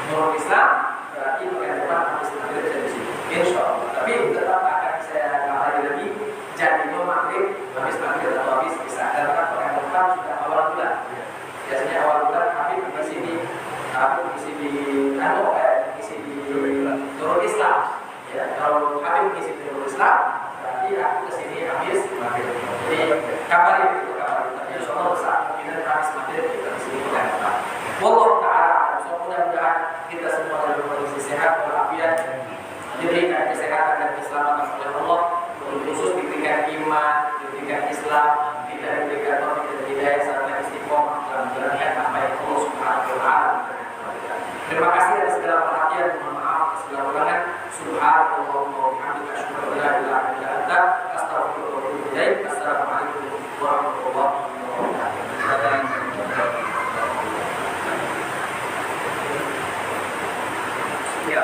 Nurul Islam. Berarti pekan depan habis maghrib dari sini. Insya Allah. Tapi tetap akan saya kembali lagi. Jadi maghrib, habis maghrib atau habis bisa. Karena pekan depan sudah awal bulan. Biasanya awal bulan habis di sini, habis di Nurul Islam. Ya, kalau habis mengisi Nurul Islam, berarti aku kesini habis maghrib. Jadi kabar itu kabar. Insya Allah saat kita habis maghrib kita kesini bukan apa. Wallahu taala. Mudah-mudahan kita semua dalam kondisi sehat walafiat, diberikan kesehatan dan keselamatan oleh Allah. Khusus diberikan iman, diberikan Islam, kita diberikan taufik dan hidayah serta istiqomah dalam menjalankan apa yang Allah Subhanahu wa taala. Terima kasih atas segala perhatian, mohon maaf atas segala kurangan. Subhanallahumma wa bihamdika asyhadu an la ilaha illa anta astaghfiruka wa atubu ilaik. Assalamualaikum warahmatullahi wabarakatuh. Ya.